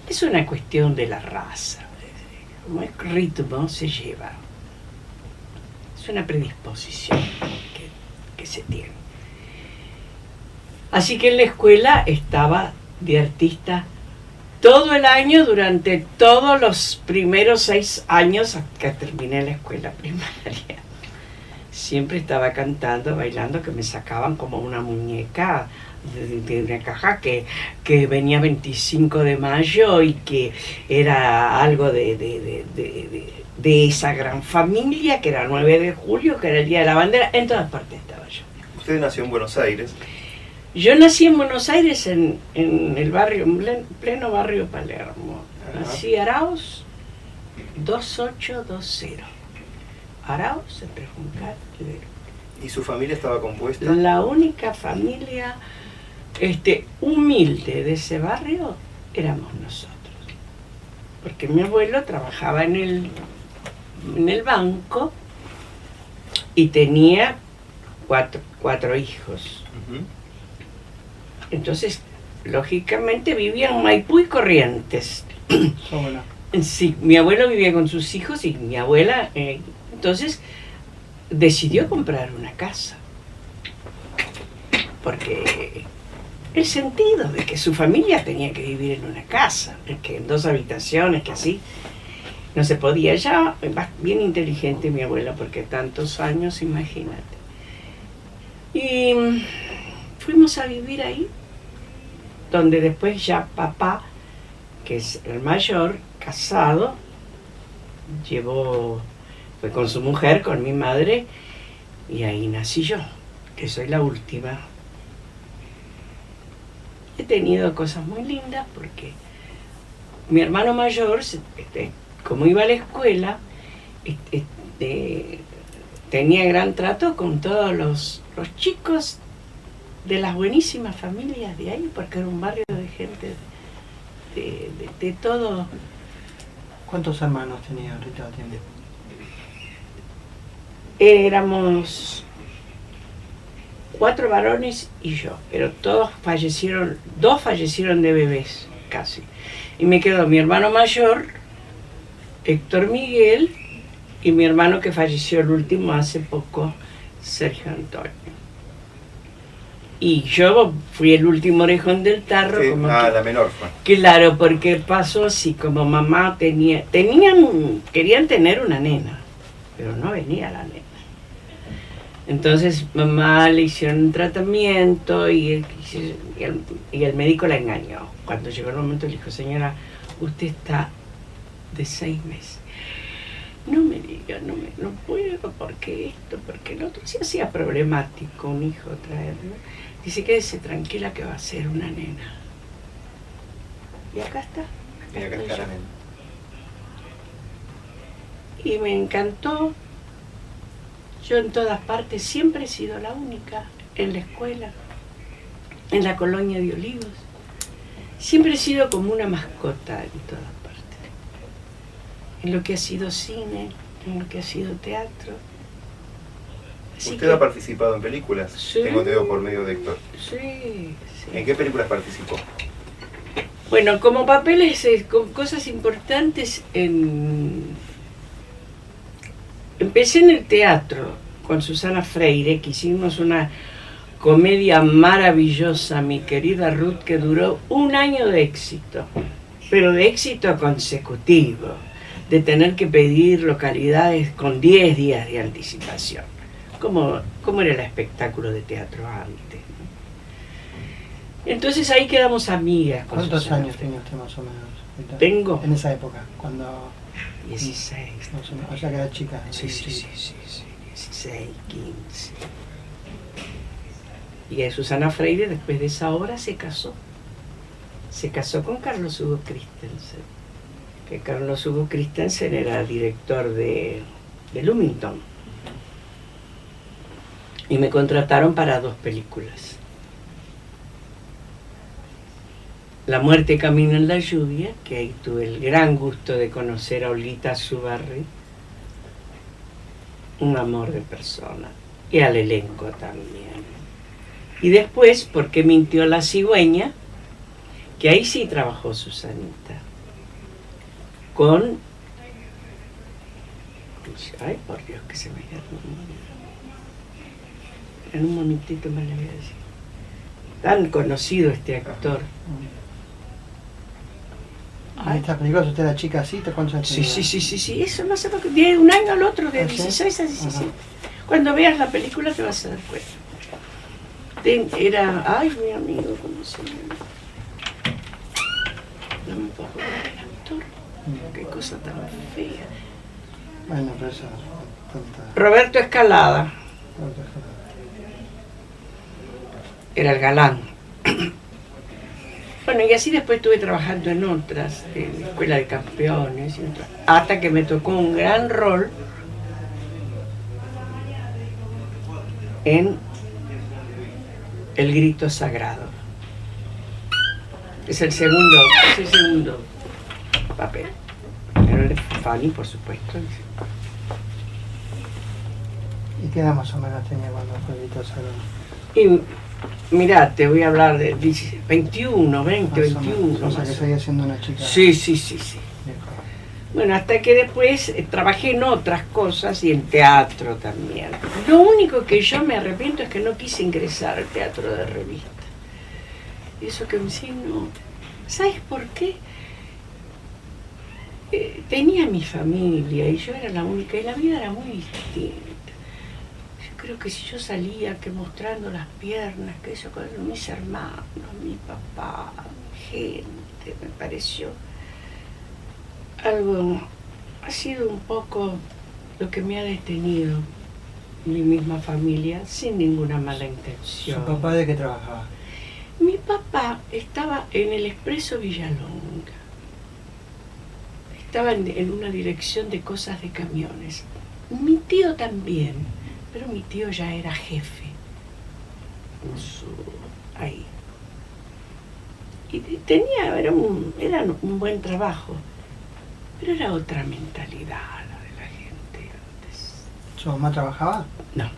Es una cuestión de la raza. Como es ritmo, se lleva. Es una predisposición que se tiene. Así que en la escuela estaba de artista todo el año, durante todos los primeros 6 años que terminé la escuela primaria. Siempre estaba cantando, bailando, que me sacaban como una muñeca de una caja que venía 25 de mayo y que era algo de esa gran familia, que era el 9 de julio, que era el Día de la Bandera. En todas partes estaba yo. Usted nació en Buenos Aires. Yo nací en Buenos Aires, en el barrio, en pleno barrio Palermo. Nací Arauz 2820. Arauz, entre Juncal y Verón. ¿Y su familia estaba compuesta? La única familia humilde de ese barrio éramos nosotros. Porque mi abuelo trabajaba en el banco y tenía cuatro hijos. Ujú. Entonces, lógicamente vivían en Maipú y Corrientes. Sola. Sí, mi abuelo vivía con sus hijos y mi abuela, entonces, decidió comprar una casa. Porque el sentido de que su familia tenía que vivir en una casa, que en 2 habitaciones, que así, no se podía. Ya, bien inteligente mi abuela, porque tantos años, imagínate. Y fuimos a vivir ahí, donde después ya papá, que es el mayor, casado, fue con su mujer, con mi madre, y ahí nací yo, que soy la última. He tenido cosas muy lindas porque mi hermano mayor, como iba a la escuela, tenía gran trato con todos los chicos de las buenísimas familias de ahí, porque era un barrio de gente de todo. ¿Cuántos hermanos tenía Rita? Éramos 4 varones y yo, pero todos fallecieron, 2 fallecieron de bebés, casi. Y me quedó mi hermano mayor, Héctor Miguel, y mi hermano que falleció el último hace poco, Sergio Antonio. Y yo fui el último orejón del tarro. Sí, como la menor fue. Claro, porque pasó así, como mamá querían tener una nena, pero no venía la nena. Entonces mamá le hicieron un tratamiento y el médico la engañó. Cuando llegó el momento le dijo, señora, usted está de 6 meses. no me diga, no puedo, porque esto, porque lo otro. Si hacía problemático un hijo traerlo. Dice, quédese tranquila que va a ser una nena. Y acá está. Y acá está la nena. Y me encantó. Yo en todas partes siempre he sido la única, en la escuela, en la colonia de Olivos. Siempre he sido como una mascota en todas partes. En lo que ha sido cine, en lo que ha sido teatro. Así ¿Usted ha participado en películas? Sí. Tengo entendido por medio de Héctor. Sí, sí. ¿En qué películas participó? Bueno, como papeles, con cosas importantes, empecé en el teatro con Susana Freire, que hicimos una comedia maravillosa, Mi querida Ruth, que duró 1 año de éxito, pero de éxito consecutivo, de tener que pedir localidades con 10 días de anticipación, como era el espectáculo de teatro antes, ¿no? Entonces ahí quedamos amigas. ¿Cuántos años tenía usted más o menos? Tengo En esa época, cuando... 16. Más o menos, o sea que era chica. Sí, 16, 15. Y Susana Freire, después de esa obra, se casó. Se casó con Carlos Hugo Christensen. Que Carlos Hugo Christensen era director de Lumington. Y me contrataron para 2 películas. La muerte camina en la lluvia, que ahí tuve el gran gusto de conocer a Olita Zubarry, un amor de persona, y al elenco también. Y después, ¿Por qué mintió la cigüeña? Que ahí sí trabajó Susanita, con... Ay, por Dios, que se me quedó. En un momentito me le voy a decir. Tan conocido este actor. ¿En estas películas usted era chica así? ¿Cuántos años tenía? Sí, eso no sé por qué. De un año al otro, de 16 a 17. Ajá. Cuando veas la película te vas a dar cuenta. Ay, mi amigo, ¿cómo se llama? No me puedo acordar el actor. Qué cosa tan fea. Bueno, pero eso... tanta... Roberto Escalada. Era el galán. Bueno, y así después estuve trabajando en otras, en la Escuela de Campeones, y otras, hasta que me tocó un gran rol en El grito sagrado. Es el segundo papel. Pero era Fanny, por supuesto. ¿Y qué edad más o menos tenía cuando fue el grito sagrado? Y mirá, te voy a hablar de 21, 20, Más o menos. 21. O sea que más. seguía siendo una chica. Sí. Bien. Bueno, hasta que después trabajé en otras cosas y en teatro también. Lo único que yo me arrepiento es que no quise ingresar al teatro de revista. Eso que me decía, no. ¿Sabes por qué? Tenía mi familia y yo era la única y la vida era muy distinta. Yo creo que si yo salía que mostrando las piernas, que eso con mis hermanos, mi papá, mi gente, me pareció algo, ha sido un poco lo que me ha detenido mi misma familia sin ninguna mala intención. ¿Su papá de qué trabajaba? Mi papá estaba en el Expreso Villalonga. Estaba en una dirección de cosas de camiones. Mi tío también, pero mi tío ya era jefe ahí. Y era un buen trabajo, pero era otra mentalidad la de la gente antes. ¿Su mamá trabajaba? No.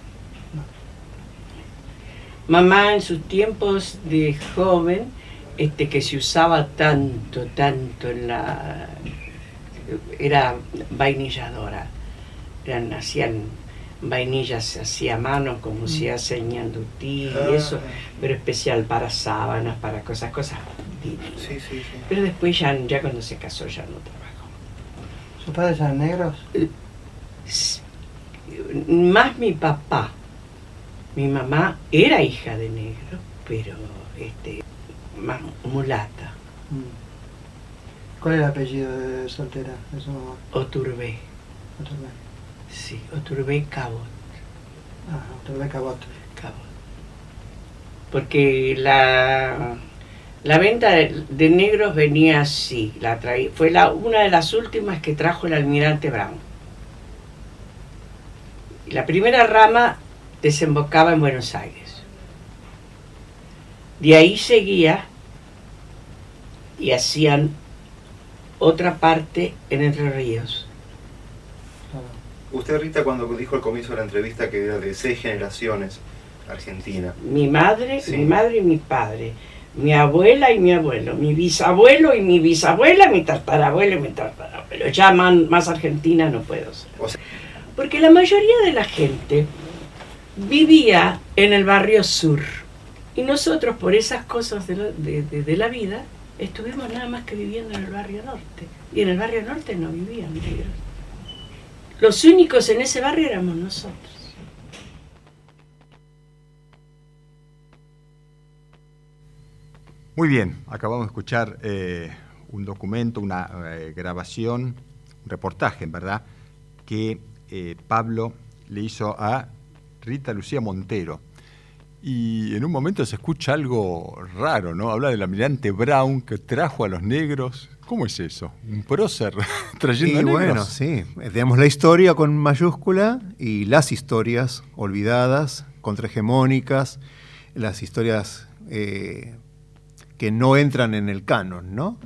Mamá en sus tiempos de joven, que se usaba tanto en la... Era vainilladora. Hacían vainillas así a mano, como se hace en Ñandutí y eso, pero especial para sábanas, para cosas divinas. Sí. Pero después ya cuando se casó ya no trabajó. ¿Sus padres eran negros? Más mi papá. Mi mamá era hija de negro, pero más mulata. ¿Cuál era el apellido de soltera de su mamá? Oturbé. Oturbé. Sí, Oturbé Cabot. Ah, Oturbé Cabot. Cabot. Porque la venta de negros venía así, fue una de las últimas que trajo el almirante Brown. Y la primera rama desembocaba en Buenos Aires. De ahí seguía y hacían otra parte en Entre Ríos. Usted, Rita, cuando dijo al comienzo de la entrevista que era de 6 generaciones argentina. Mi madre, Sí. mi madre y mi padre, mi abuela y mi abuelo, mi bisabuelo y mi bisabuela, mi tatarabuelo y mi tatarabuelo. Ya más argentina no puedo ser. O sea, Porque la mayoría de la gente vivía en el barrio sur. Y nosotros, por esas cosas de la vida, estuvimos nada más que viviendo en el barrio norte. Y en el barrio norte no vivían negros. Los únicos en ese barrio éramos nosotros. Muy bien, acabamos de escuchar un documento, una grabación, un reportaje, en verdad, que Pablo le hizo a Rita Lucía Montero. Y en un momento se escucha algo raro, ¿no? Habla del almirante Brown que trajo a los negros. ¿Cómo es eso? ¿Un prócer trayendo Y negros? bueno, sí, digamos la historia con mayúscula y las historias olvidadas, contrahegemónicas, las historias que no entran en el canon, ¿no?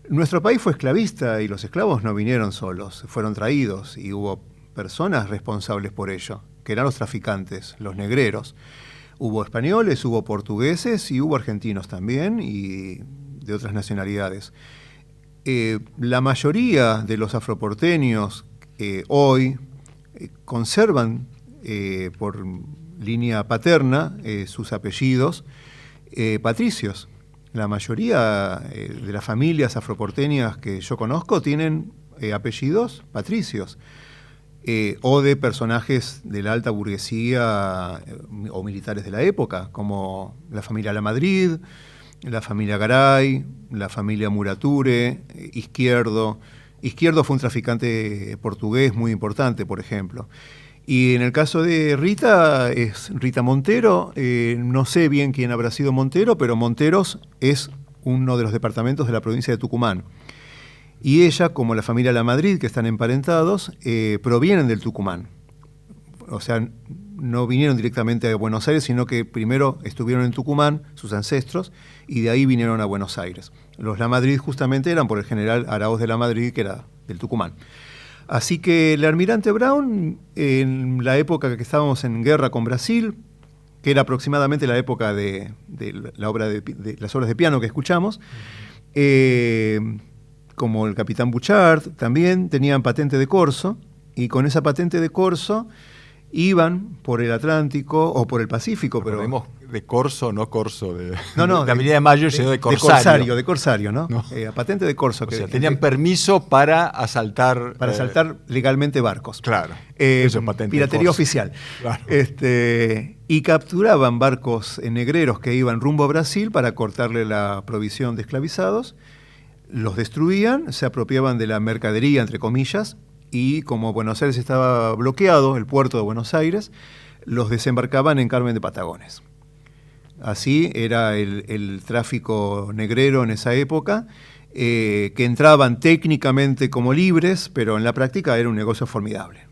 Nuestro país fue esclavista y los esclavos no vinieron solos, fueron traídos y hubo personas responsables por ello, que eran los traficantes, los negreros. Hubo españoles, hubo portugueses y hubo argentinos también y de otras nacionalidades. La mayoría de los afroporteños hoy conservan por línea paterna sus apellidos patricios. La mayoría de las familias afroporteñas que yo conozco tienen apellidos patricios. O de personajes de la alta burguesía o militares de la época, como la familia Lamadrid, la familia Garay, la familia Murature, Izquierdo. Izquierdo fue un traficante portugués muy importante, por ejemplo. Y en el caso de Rita, es Rita Montero. No sé bien quién habrá sido Montero, pero Monteros es uno de los departamentos de la provincia de Tucumán. Y ella, como la familia Lamadrid, que están emparentados, provienen del Tucumán. O sea, no vinieron directamente a Buenos Aires, sino que primero estuvieron en Tucumán, sus ancestros, y de ahí vinieron a Buenos Aires. Los Lamadrid justamente eran por el general Araoz de Lamadrid, que era del Tucumán. Así que el almirante Brown, en la época que estábamos en guerra con Brasil, que era aproximadamente la época de la obra de las obras de piano que escuchamos, como el capitán Bouchard, también tenían patente de corso, y con esa patente de corso iban por el Atlántico o por el Pacífico. Recordemos de corso, no corso de de Avenida de Mayo, sino de corsario. De corsario, ¿no? Patente de corso. O sea, tenían permiso para asaltar... Para asaltar legalmente barcos. Claro, eso es patente de piratería corso. oficial. Claro. Y capturaban barcos negreros que iban rumbo a Brasil para cortarle la provisión de esclavizados. Los destruían, se apropiaban de la mercadería, entre comillas, y como Buenos Aires estaba bloqueado, el puerto de Buenos Aires, los desembarcaban en Carmen de Patagones. Así era el tráfico negrero en esa época, que entraban técnicamente como libres, pero en la práctica era un negocio formidable.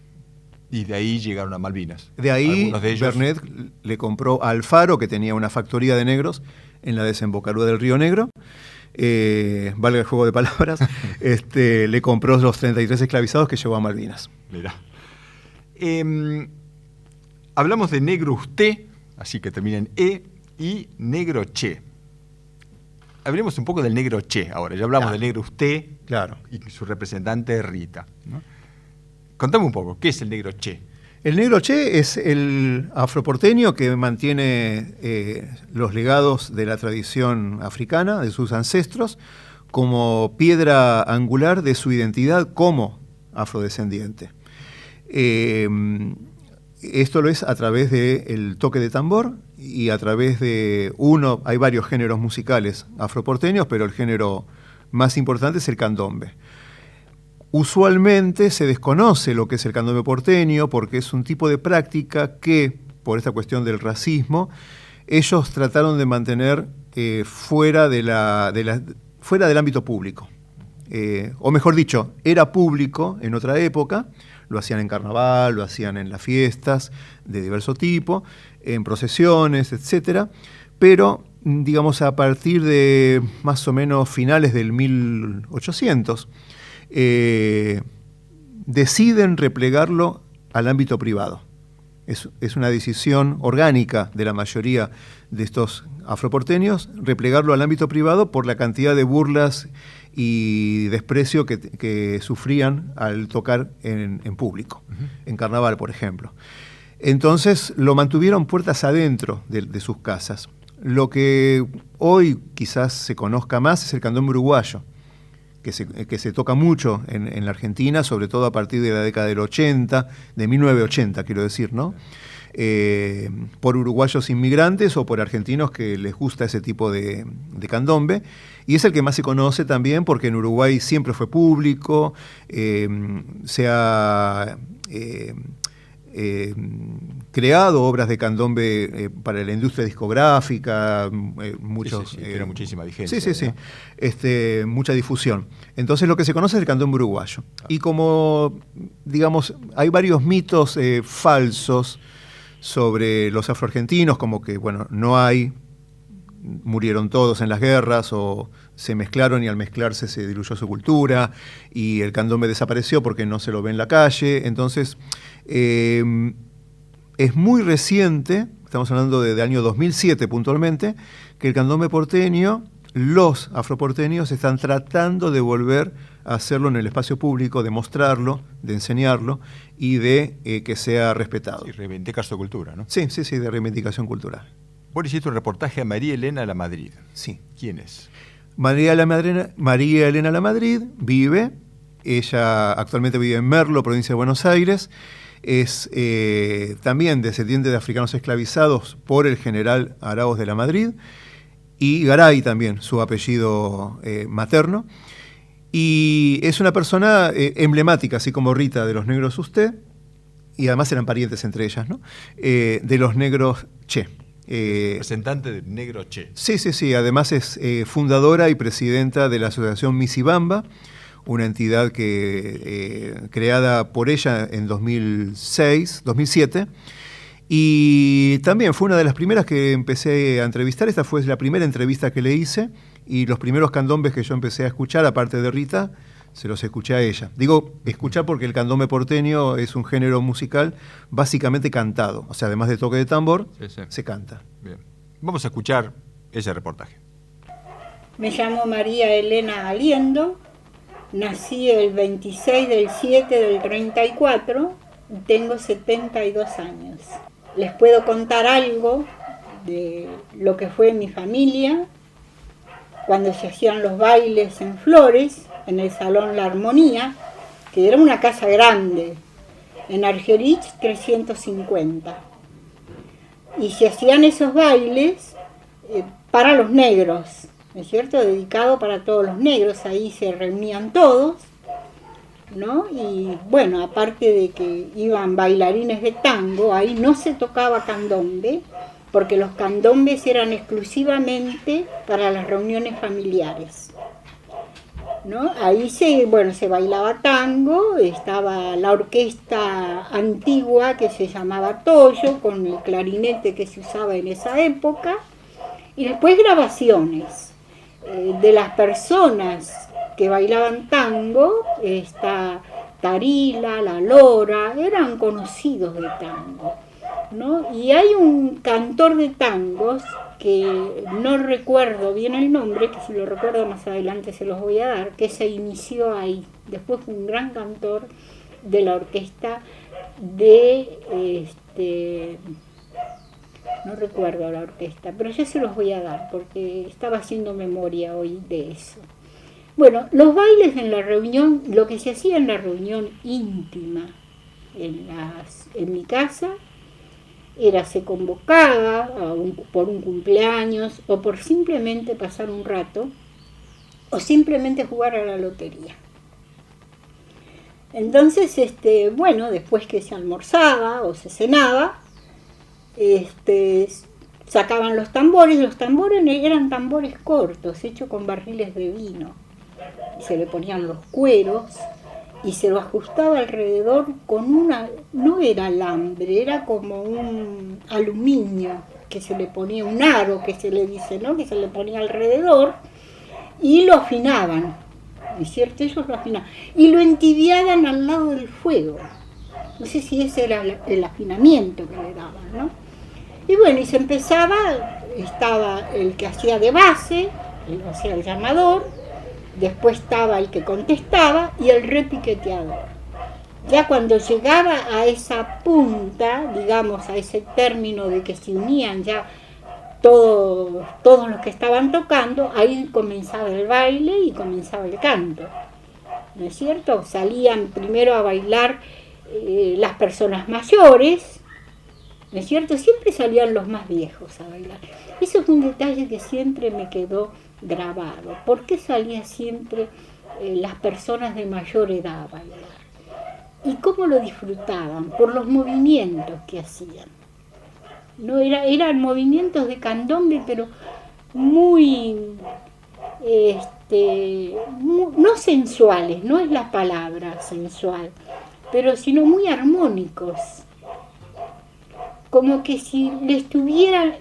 Y de ahí llegaron a Malvinas. De ahí Algunos de ellos... Bernet le compró a Alfaro, que tenía una factoría de negros en la desembocadura del Río Negro, valga el juego de palabras, le compró los 33 esclavizados que llevó a Malvinas. Mirá. Hablamos de negro usted, así que termina en E, y negro che. Hablemos un poco del negro che ahora. Ya hablamos del negro usted, Claro. y su representante Rita, ¿no? Contame un poco, ¿qué es el negro che? El negro che es el afroporteño que mantiene los legados de la tradición africana, de sus ancestros, como piedra angular de su identidad como afrodescendiente. Esto lo es a través del toque de tambor y a través de hay varios géneros musicales afroporteños, pero el género más importante es el candombe. Usualmente se desconoce lo que es el candombe porteño porque es un tipo de práctica que, por esta cuestión del racismo, ellos trataron de mantener fuera del ámbito público. O mejor dicho, era público en otra época, lo hacían en carnaval, lo hacían en las fiestas de diverso tipo, en procesiones, etcétera, pero digamos a partir de más o menos finales del 1800, deciden replegarlo al ámbito privado. Es una decisión orgánica de la mayoría de estos afroporteños replegarlo al ámbito privado por la cantidad de burlas y desprecio que sufrían al tocar en público, en carnaval, por ejemplo. Entonces lo mantuvieron puertas adentro de sus casas. Lo que hoy quizás se conozca más es el candombe uruguayo, que se toca mucho en la Argentina, sobre todo a partir de la década del 80, de 1980 quiero decir, ¿no? Por uruguayos inmigrantes o por argentinos que les gusta ese tipo de candombe, y es el que más se conoce también porque en Uruguay siempre fue público, se ha creado obras de candombe para la industria discográfica, muchos... tiene muchísima vigencia. Sí. Mucha difusión. Entonces lo que se conoce es el candombe uruguayo. Y como, digamos, hay varios mitos falsos sobre los afroargentinos, como que, bueno, murieron todos en las guerras o se mezclaron y al mezclarse se diluyó su cultura y el candombe desapareció porque no se lo ve en la calle. Entonces, es muy reciente, estamos hablando de año 2007 puntualmente, que el candombe porteño, los afroporteños están tratando de volver a hacerlo en el espacio público, de mostrarlo, de enseñarlo y de que sea respetado. Y reivindicar su cultura, ¿no? Sí, de reivindicación cultural. Vos hiciste un reportaje a María Elena Lamadrid. Sí. ¿Quién es? María Elena Lamadrid ella actualmente vive en Merlo, provincia de Buenos Aires, es también descendiente de africanos esclavizados por el general Arauz de Lamadrid, y Garay también, su apellido materno, y es una persona emblemática, así como Rita de los Negros Usted, y además eran parientes entre ellas, ¿no? De los Negros Che. Representante del Negro Che. Sí, además es fundadora y presidenta de la asociación Misibamba, una entidad creada por ella en 2007, y también fue una de las primeras que empecé a entrevistar. Esta fue la primera entrevista que le hice, y los primeros candombes que yo empecé a escuchar, aparte de Rita, se los escuché a ella. Digo escuchar porque el candombe porteño es un género musical básicamente cantado, o sea, además de toque de tambor, se canta. Bien. Vamos a escuchar ese reportaje. Me llamo María Elena Aliendo, nací el 26 del 7 del 34, tengo 72 años. Les puedo contar algo de lo que fue mi familia cuando se hacían los bailes en Flores, en el Salón La Armonía, que era una casa grande, en Argerich 350. Y se hacían esos bailes para los negros, ¿no es cierto? Dedicado para todos los negros, ahí se reunían todos, ¿no? Y bueno, aparte de que iban bailarines de tango, ahí no se tocaba candombe, porque los candombes eran exclusivamente para las reuniones familiares, ¿no? Ahí se bailaba tango, estaba la orquesta antigua que se llamaba Toyo, con el clarinete que se usaba en esa época, y después grabaciones de las personas que bailaban tango, Tarila, La Lora, eran conocidos de tango, ¿no? Y hay un cantor de tangos que no recuerdo bien el nombre, que si lo recuerdo más adelante se los voy a dar, que se inició ahí. Después fue un gran cantor de la orquesta no recuerdo la orquesta, pero ya se los voy a dar porque estaba haciendo memoria hoy de eso. Bueno, los bailes en la reunión, lo que se hacía en la reunión íntima en mi casa, se convocaba por un cumpleaños o por simplemente pasar un rato o simplemente jugar a la lotería. Entonces, bueno, después que se almorzaba o se cenaba, sacaban los tambores eran tambores cortos, hechos con barriles de vino. Y se le ponían los cueros y se lo ajustaba alrededor con no era alambre, era como un aluminio, que se le ponía un aro, que se le dice, ¿no? Que se le ponía alrededor y lo afinaban, ¿no es cierto? Ellos lo afinaban. Y lo entibiaban al lado del fuego. No sé si ese era el afinamiento que le daban, ¿no? Y bueno, y se empezaba, estaba el que hacía de base, o sea, el llamador, después estaba el que contestaba y el repiqueteador. Ya cuando llegaba a esa punta, digamos, a ese término de que se unían ya todos los que estaban tocando, ahí comenzaba el baile y comenzaba el canto, ¿no es cierto? Salían primero a bailar las personas mayores, ¿no es cierto? Siempre salían los más viejos a bailar. Eso es un detalle que siempre me quedó grabado. ¿Por qué salían siempre las personas de mayor edad a bailar? ¿Y cómo lo disfrutaban? Por los movimientos que hacían. No eran movimientos de candombe, pero muy, no sensuales, no es la palabra sensual, pero sino muy armónicos. Como que si le estuvieran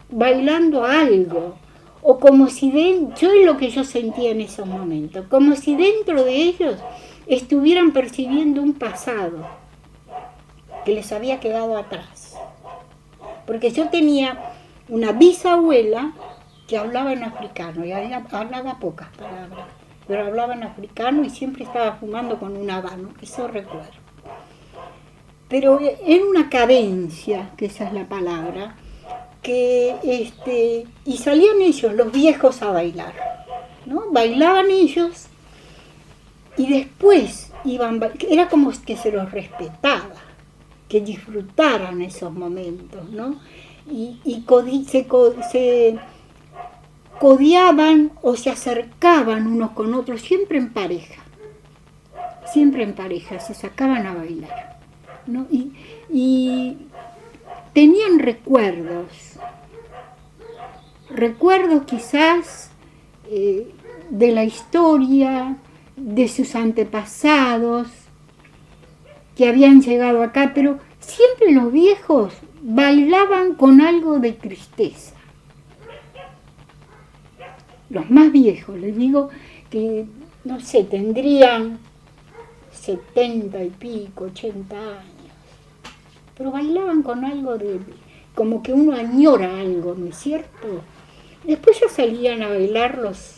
bailando algo, o como si yo es lo que yo sentía en esos momentos, como si dentro de ellos estuvieran percibiendo un pasado que les había quedado atrás. Porque yo tenía una bisabuela que hablaba en africano, y hablaba pocas palabras, pero hablaba en africano y siempre estaba fumando con un habano, eso recuerdo. Pero en una cadencia, que esa es la palabra, y salían ellos, los viejos, a bailar, ¿no? Bailaban ellos y después era como que se los respetaba, que disfrutaran esos momentos, ¿no? Y se codeaban o se acercaban unos con otros, siempre en pareja, se sacaban a bailar, ¿no? Y tenían recuerdos quizás de la historia, de sus antepasados que habían llegado acá, pero siempre los viejos bailaban con algo de tristeza. Los más viejos, les digo que, no sé, tendrían 70 y pico, 80 años, pero bailaban con algo como que uno añora algo, ¿no es cierto? Después ya salían a bailar los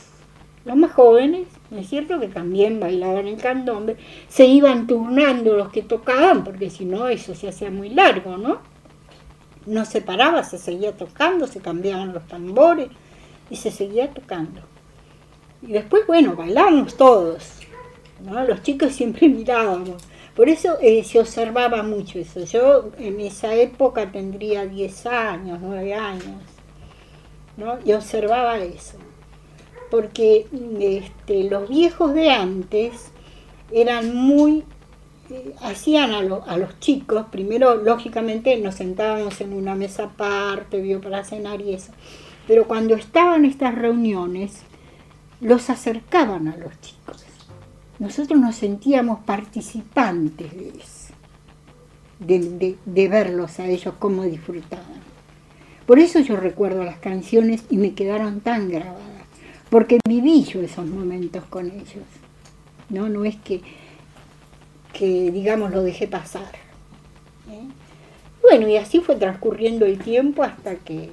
más jóvenes, ¿no es cierto?, que también bailaban el candombe, se iban turnando los que tocaban, porque si no eso se hacía muy largo, ¿no? No se paraba, se seguía tocando, se cambiaban los tambores y se seguía tocando. Y después, bueno, bailábamos todos, ¿no? Los chicos siempre mirábamos. Por eso se observaba mucho eso. Yo en esa época tendría 10 años, 9 años, ¿no? Y observaba eso. Porque los viejos de antes eran muy, hacían a los chicos, primero lógicamente nos sentábamos en una mesa aparte, para cenar y eso, pero cuando estaban estas reuniones, los acercaban a los chicos. Nosotros nos sentíamos participantes de eso, de verlos a ellos cómo disfrutaban. Por eso yo recuerdo las canciones y me quedaron tan grabadas, porque viví yo esos momentos con ellos. No es que digamos, lo dejé pasar. Bueno, y así fue transcurriendo el tiempo hasta que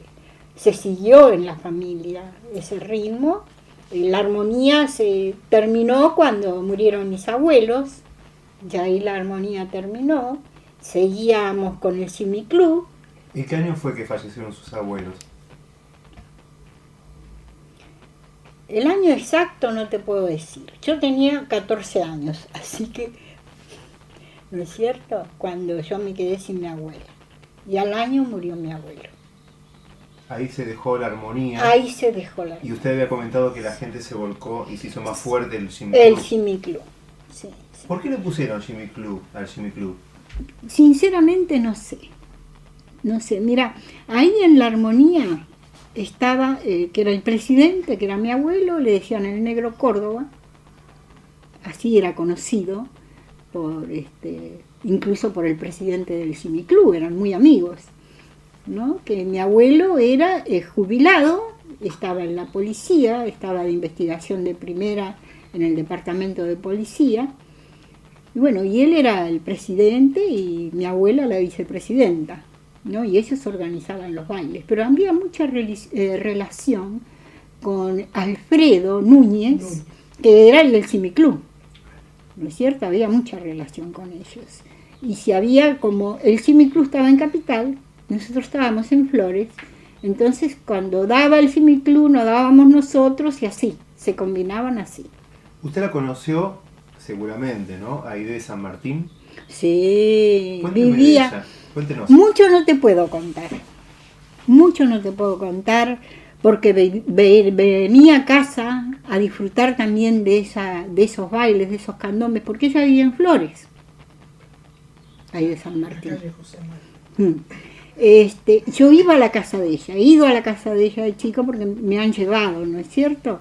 se siguió en la familia ese ritmo. La armonía se terminó cuando murieron mis abuelos, ya ahí la armonía terminó, seguíamos con el Simi Club. ¿Y qué año fue que fallecieron sus abuelos? El año exacto no te puedo decir. Yo tenía 14 años, así que, ¿no es cierto?, cuando yo me quedé sin mi abuela. Y al año murió mi abuelo. Ahí se dejó la armonía. Ahí se dejó la armonía. Y usted había comentado que la gente se volcó y se hizo más fuerte el Simi Club. El Simi Club. sí. ¿Por qué le pusieron Jimmy Club al Jimmy Club? Sinceramente no sé. No sé, mira, ahí en la armonía estaba, que era el presidente, que era mi abuelo, le decían el Negro Córdoba, así era conocido, incluso por el presidente del Jimmy Club, eran muy amigos, ¿no? Que mi abuelo era jubilado, estaba en la policía, estaba de investigación de primera en el departamento de policía, y bueno, y él era el presidente y mi abuela la vicepresidenta, ¿no? Y ellos organizaban los bailes, pero había mucha relación con Alfredo Núñez, que era el del Jimmy Club, ¿no es cierto? Había mucha relación con ellos. Y si había, como el Jimmy Club estaba en Capital, nosotros estábamos en Flores, entonces cuando daba el Jimmy Club nos dábamos nosotros y así, se combinaban así. Usted la conoció seguramente, ¿no? Aide de San Martín. Sí, Cuénteme vivía. de ella. Cuéntenos. Mucho no te puedo contar, porque venía a casa a disfrutar también de esos bailes, de esos candombes, porque ella vivía en Flores, ahí de San Martín. Yo iba a la casa de ella, he ido a la casa de ella de chico porque me han llevado, ¿no es cierto?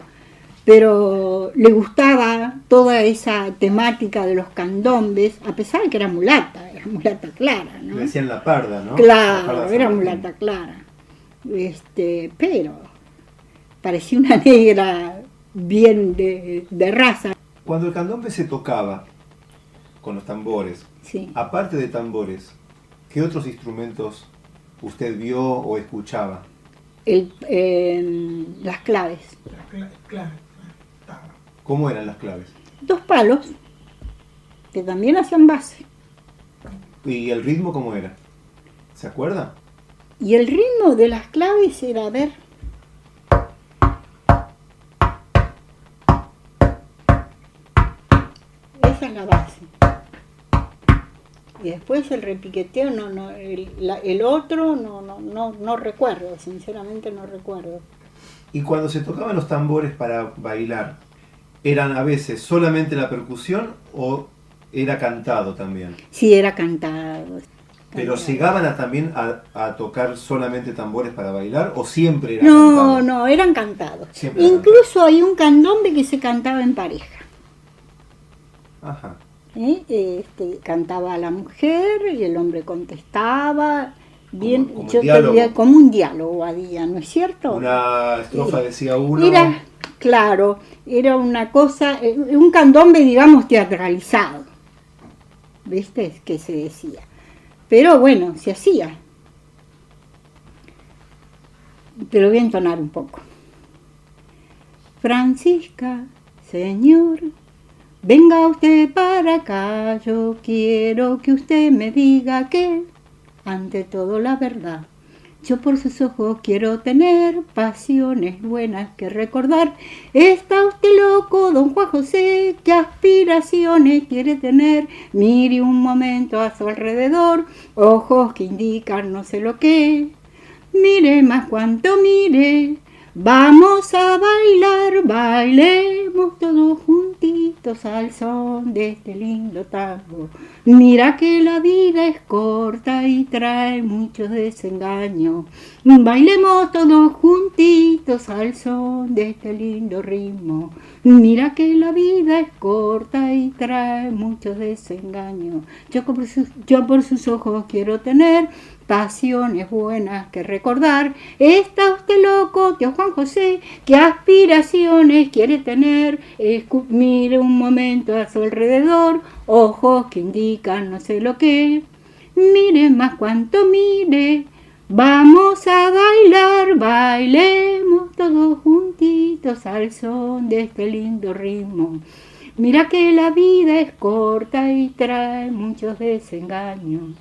Pero le gustaba toda esa temática de los candombes, a pesar de que era mulata clara, ¿no? Le decían la parda, ¿no? Claro, era mulata clara. Pero parecía una negra bien de raza. Cuando el candombe se tocaba con los tambores, Sí. aparte de tambores, ¿qué otros instrumentos usted vio o escuchaba? Las claves. Claro. ¿Cómo eran las claves? 2 palos, que también hacían base. ¿Y el ritmo cómo era? ¿Se acuerda? Y el ritmo de las claves era, a ver, esa es la base. Y después el repiqueteo, el otro no recuerdo, sinceramente no recuerdo. Y cuando se tocaban los tambores para bailar, ¿eran a veces solamente la percusión o era cantado también? Sí, era cantado. ¿Pero llegaban también a tocar solamente tambores para bailar o siempre era cantado? No, eran cantados. Siempre era Incluso hay un candombe que se cantaba en pareja. Ajá. Cantaba la mujer y el hombre contestaba. Bien, Como yo diálogo. tenía como un diálogo había, ¿no es cierto? Una estrofa decía uno. Era una cosa, un candombe, digamos, teatralizado. ¿Viste? Que se decía. Pero bueno, se hacía. Pero voy a entonar un poco. Francisca, señor, venga usted para acá, yo quiero que usted me diga que, ante todo la verdad, yo por sus ojos quiero tener pasiones buenas que recordar. Está usted loco, don Juan José, ¿qué aspiraciones quiere tener? Mire un momento a su alrededor, ojos que indican no sé lo que. Mire más cuanto mire, vamos a bailar, bailemos todos juntitos al son de este lindo tango. Mira que la vida es corta y trae muchos desengaños. Bailemos todos juntitos al son de este lindo ritmo. Mira que la vida es corta y trae muchos desengaños. Yo por sus ojos quiero tener pasiones buenas que recordar. Está usted loco, tío Juan José, ¿qué aspiraciones quiere tener? Mire un momento a su alrededor, ojos que indican no sé lo que. Mire más cuanto mire, vamos a bailar, bailemos todos juntitos al son de este lindo ritmo. Mira que la vida es corta y trae muchos desengaños.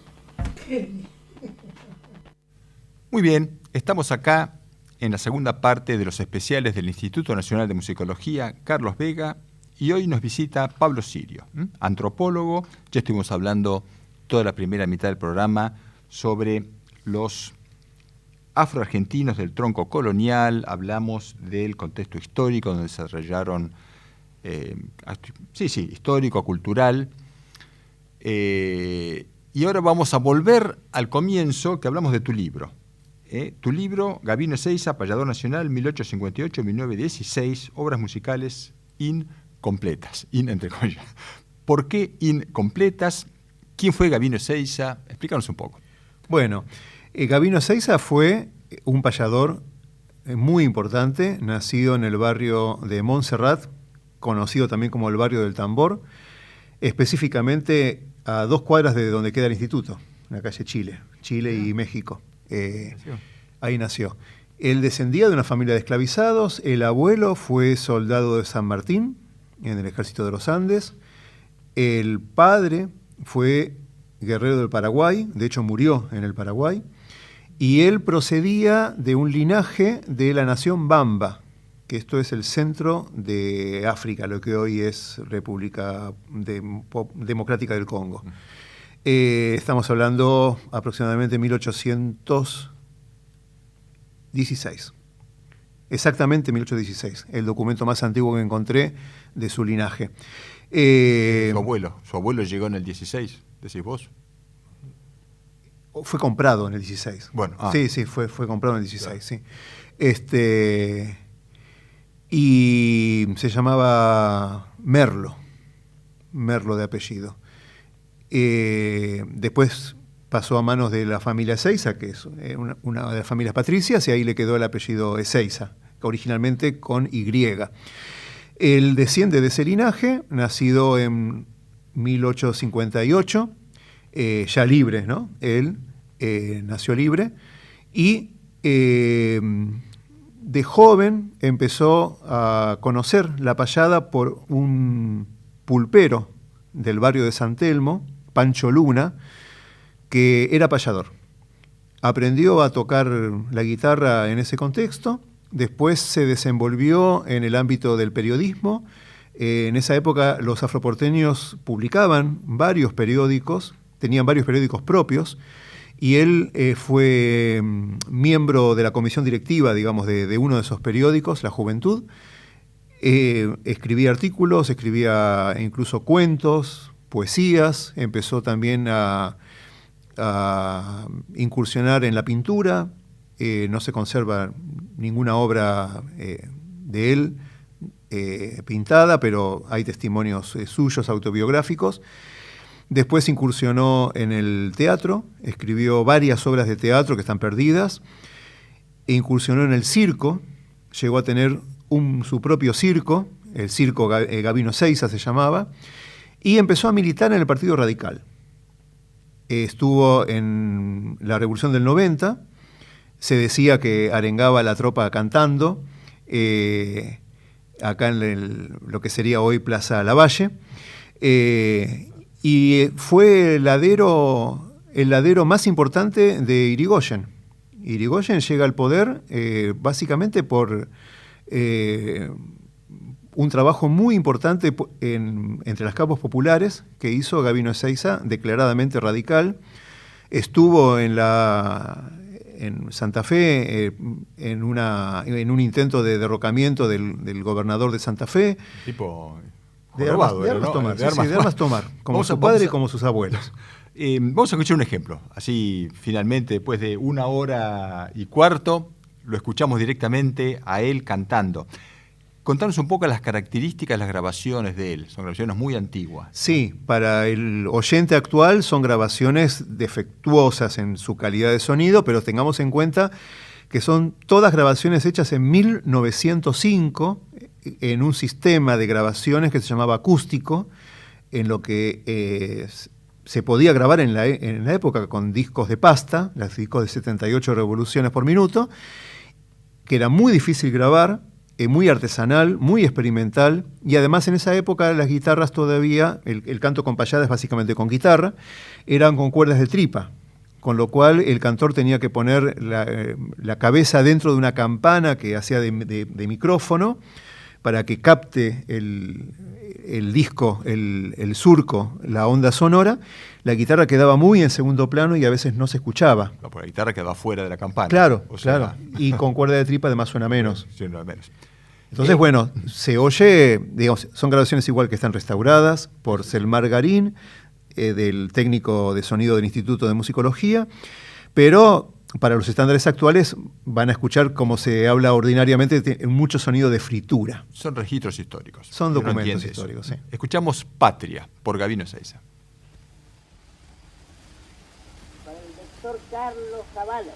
Muy bien, estamos acá en la segunda parte de los especiales del Instituto Nacional de Musicología, Carlos Vega, y hoy nos visita Pablo Sirio, antropólogo. Ya estuvimos hablando toda la primera mitad del programa sobre los afroargentinos del tronco colonial, hablamos del contexto histórico donde se desarrollaron histórico, cultural. Y ahora vamos a volver al comienzo, que hablamos de tu libro. Tu libro, Gabino Ezeiza, Payador Nacional, 1858-1916, obras musicales incompletas, entre comillas. ¿Por qué incompletas? ¿Quién fue Gabino Ezeiza? Explícanos un poco. Bueno, Gabino Ezeiza fue un payador muy importante, nacido en el barrio de Montserrat, conocido también como el barrio del Tambor, específicamente a 2 cuadras de donde queda el instituto, en la calle Chile y México. Ahí nació. Él descendía de una familia de esclavizados, el abuelo fue soldado de San Martín, en el ejército de los Andes, el padre fue guerrero del Paraguay, de hecho murió en el Paraguay, y él procedía de un linaje de la nación Bamba, que esto es el centro de África, lo que hoy es República Democrática del Congo. Estamos hablando aproximadamente de 1816. Exactamente 1816, el documento más antiguo que encontré de su linaje. Su abuelo llegó en el 16, decís vos. Fue comprado en el 16. Bueno, sí, fue comprado en el 16, claro. Sí. Y se llamaba Merlo de apellido. Después pasó a manos de la familia Ezeiza, que es una de las familias patricias, y ahí le quedó el apellido Ezeiza, originalmente con Y. Él desciende de ese linaje, nacido en 1858, ya libre, ¿no? Él nació libre y de joven empezó a conocer la payada por un pulpero del barrio de San Telmo, Pancho Luna, que era payador. Aprendió a tocar la guitarra en ese contexto, después se desenvolvió en el ámbito del periodismo. En esa época los afroporteños publicaban varios periódicos, tenían varios periódicos propios, y él fue miembro de la comisión directiva, digamos, de uno de esos periódicos, La Juventud. Escribía artículos, escribía incluso cuentos, poesías, empezó también a incursionar en la pintura. No se conserva ninguna obra de él pintada, pero hay testimonios suyos autobiográficos. Después incursionó en el teatro, escribió varias obras de teatro que están perdidas, e incursionó en el circo, llegó a tener su propio circo, el circo Gabino Ezeiza se llamaba, y empezó a militar en el Partido Radical. Estuvo en la Revolución del 90, se decía que arengaba a la tropa cantando, acá en lo que sería hoy Plaza Lavalle, y fue el ladero más importante de Irigoyen. Irigoyen llega al poder básicamente por un trabajo muy importante entre las capas populares que hizo Gabino Ezeiza, declaradamente radical. Estuvo en Santa Fe en un intento de derrocamiento del gobernador de Santa Fe. Tipo... De armas tomar, como su padre y como sus abuelos. Vamos a escuchar un ejemplo. Así, finalmente, después de 1 hora y cuarto, lo escuchamos directamente a él cantando. Contanos un poco las características de las grabaciones de él. Son grabaciones muy antiguas. Sí, para el oyente actual son grabaciones defectuosas en su calidad de sonido, pero tengamos en cuenta que son todas grabaciones hechas en 1905, en un sistema de grabaciones que se llamaba acústico, en lo que se podía grabar en la época con discos de pasta, los discos de 78 revoluciones por minuto, que era muy difícil grabar, muy artesanal, muy experimental, y además en esa época las guitarras todavía, el canto con payada es básicamente con guitarra, eran con cuerdas de tripa, con lo cual el cantor tenía que poner la cabeza dentro de una campana que hacía de micrófono para que capte el disco, el surco, la onda sonora. La guitarra quedaba muy en segundo plano y a veces no se escuchaba. No, porque la guitarra quedaba fuera de la campana. Claro, claro. Y con cuerda de tripa además suena menos. Suena menos. Entonces, bueno, se oye, digamos, son grabaciones igual que están restauradas por Selmar Garín, del técnico de sonido del Instituto de Musicología, pero para los estándares actuales van a escuchar como se habla ordinariamente, mucho sonido de fritura. Son registros históricos. Son Uno documentos entiende históricos, eso. sí. Escuchamos Patria, por Gabino Ezeiza. Para el doctor Carlos Zavala.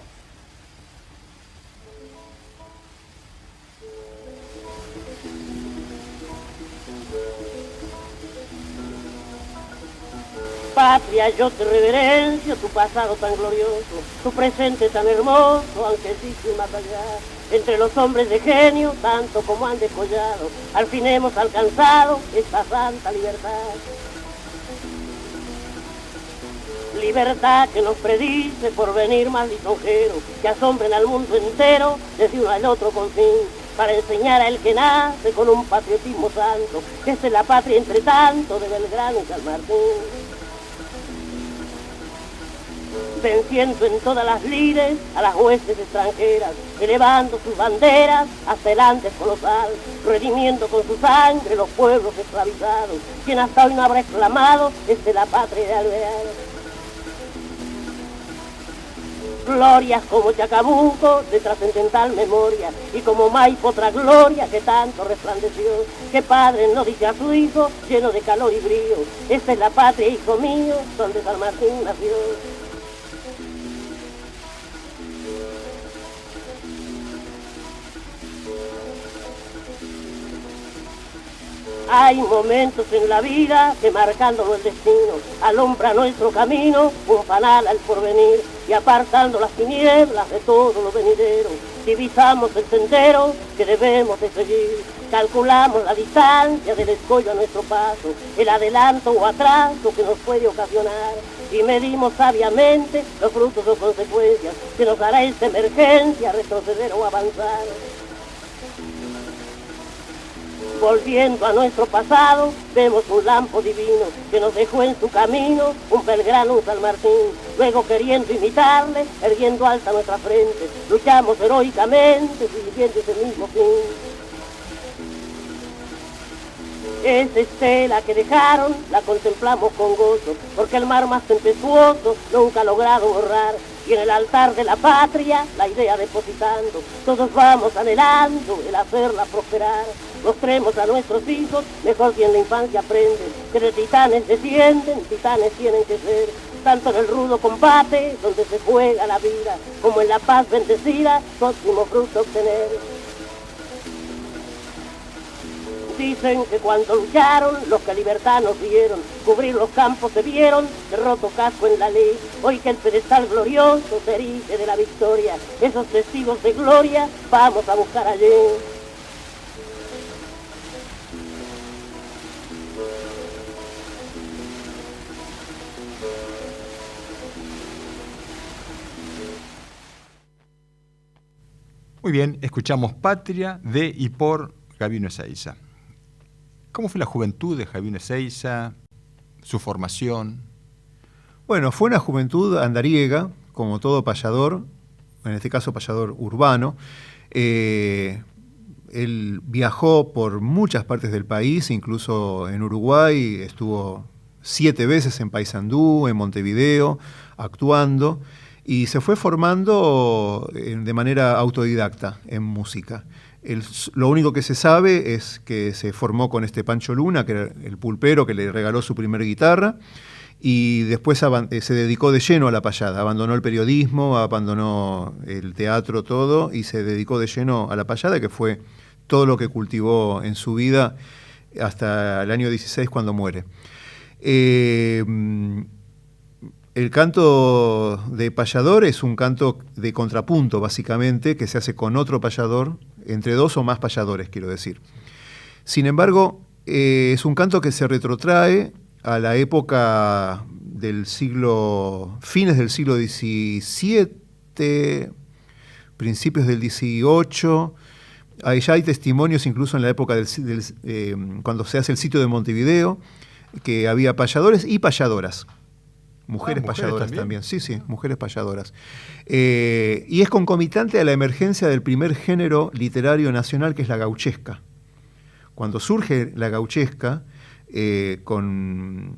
Patria, yo te reverencio tu pasado tan glorioso, tu presente tan hermoso, aunque existe más allá. Entre los hombres de genio, tanto como han descollado, al fin hemos alcanzado esta santa libertad. Libertad que nos predice por venir más lisonjero, que asombren al mundo entero desde uno al otro confín, para enseñar a el que nace con un patriotismo santo, que esta es la patria entre tanto de Belgrano y San Martín. Venciendo en todas las lides a las huestes extranjeras, elevando sus banderas hasta el Andes colosal, redimiendo con su sangre los pueblos esclavizados, quien hasta hoy no habrá exclamado, esta es la patria de Alvear. Glorias como Chacabuco, de trascendental memoria, y como Maipo otra gloria que tanto resplandeció, que padre no dice a su hijo, lleno de calor y brío, esta es la patria, hijo mío, donde San Martín nació. Hay momentos en la vida que marcándolo el destino, alumbra nuestro camino, un fanal al porvenir, y apartando las tinieblas de todo lo venidero, divisamos el sendero que debemos de seguir, calculamos la distancia del escollo a nuestro paso, el adelanto o atraso que nos puede ocasionar, y medimos sabiamente los frutos o consecuencias que nos hará esta emergencia retroceder o avanzar. Volviendo a nuestro pasado, vemos un lampo divino que nos dejó en su camino un Belgrano, un San Martín. Luego queriendo imitarle, erguiendo alta nuestra frente, luchamos heroicamente siguiendo ese mismo fin. Esa estela que dejaron la contemplamos con gozo, porque el mar más tempestuoso nunca ha logrado borrar. Y en el altar de la patria, la idea depositando, todos vamos anhelando el hacerla prosperar. Mostremos a nuestros hijos, mejor si en la infancia aprenden, que de titanes descienden, titanes tienen que ser. Tanto en el rudo combate, donde se juega la vida, como en la paz bendecida, próximo fruto obtener. Dicen que cuando lucharon, los que libertad nos dieron, cubrir los campos se vieron, de roto casco en la ley. Hoy que el pedestal glorioso se erige de la victoria, esos testigos de gloria vamos a buscar allí. Muy bien, escuchamos Patria de y por Gabino Ezeiza. ¿Cómo fue la juventud de Gabino Ezeiza? ¿Su formación? Bueno, fue una juventud andariega, como todo payador, en este caso payador urbano. Él viajó por muchas partes del país, incluso en Uruguay, estuvo 7 veces en Paysandú, en Montevideo, actuando, y se fue formando de manera autodidacta en música. Lo único que se sabe es que se formó con Pancho Luna, que era el pulpero que le regaló su primer guitarra, y después se dedicó de lleno a la payada. Abandonó el periodismo, abandonó el teatro, todo, y se dedicó de lleno a la payada, que fue todo lo que cultivó en su vida hasta el año 16, cuando muere. El canto de payador es un canto de contrapunto, básicamente, que se hace con otro payador, entre 2 o más payadores, quiero decir. Sin embargo, es un canto que se retrotrae a la época del fines del siglo XVII, principios del XVIII. Ya hay testimonios incluso en la época cuando se hace el sitio de Montevideo, que había payadores y payadoras. Mujeres ¿mujeres payadoras también? también. Sí, mujeres payadoras. Y es concomitante a la emergencia del primer género literario nacional, que es la gauchesca. Cuando surge la gauchesca, con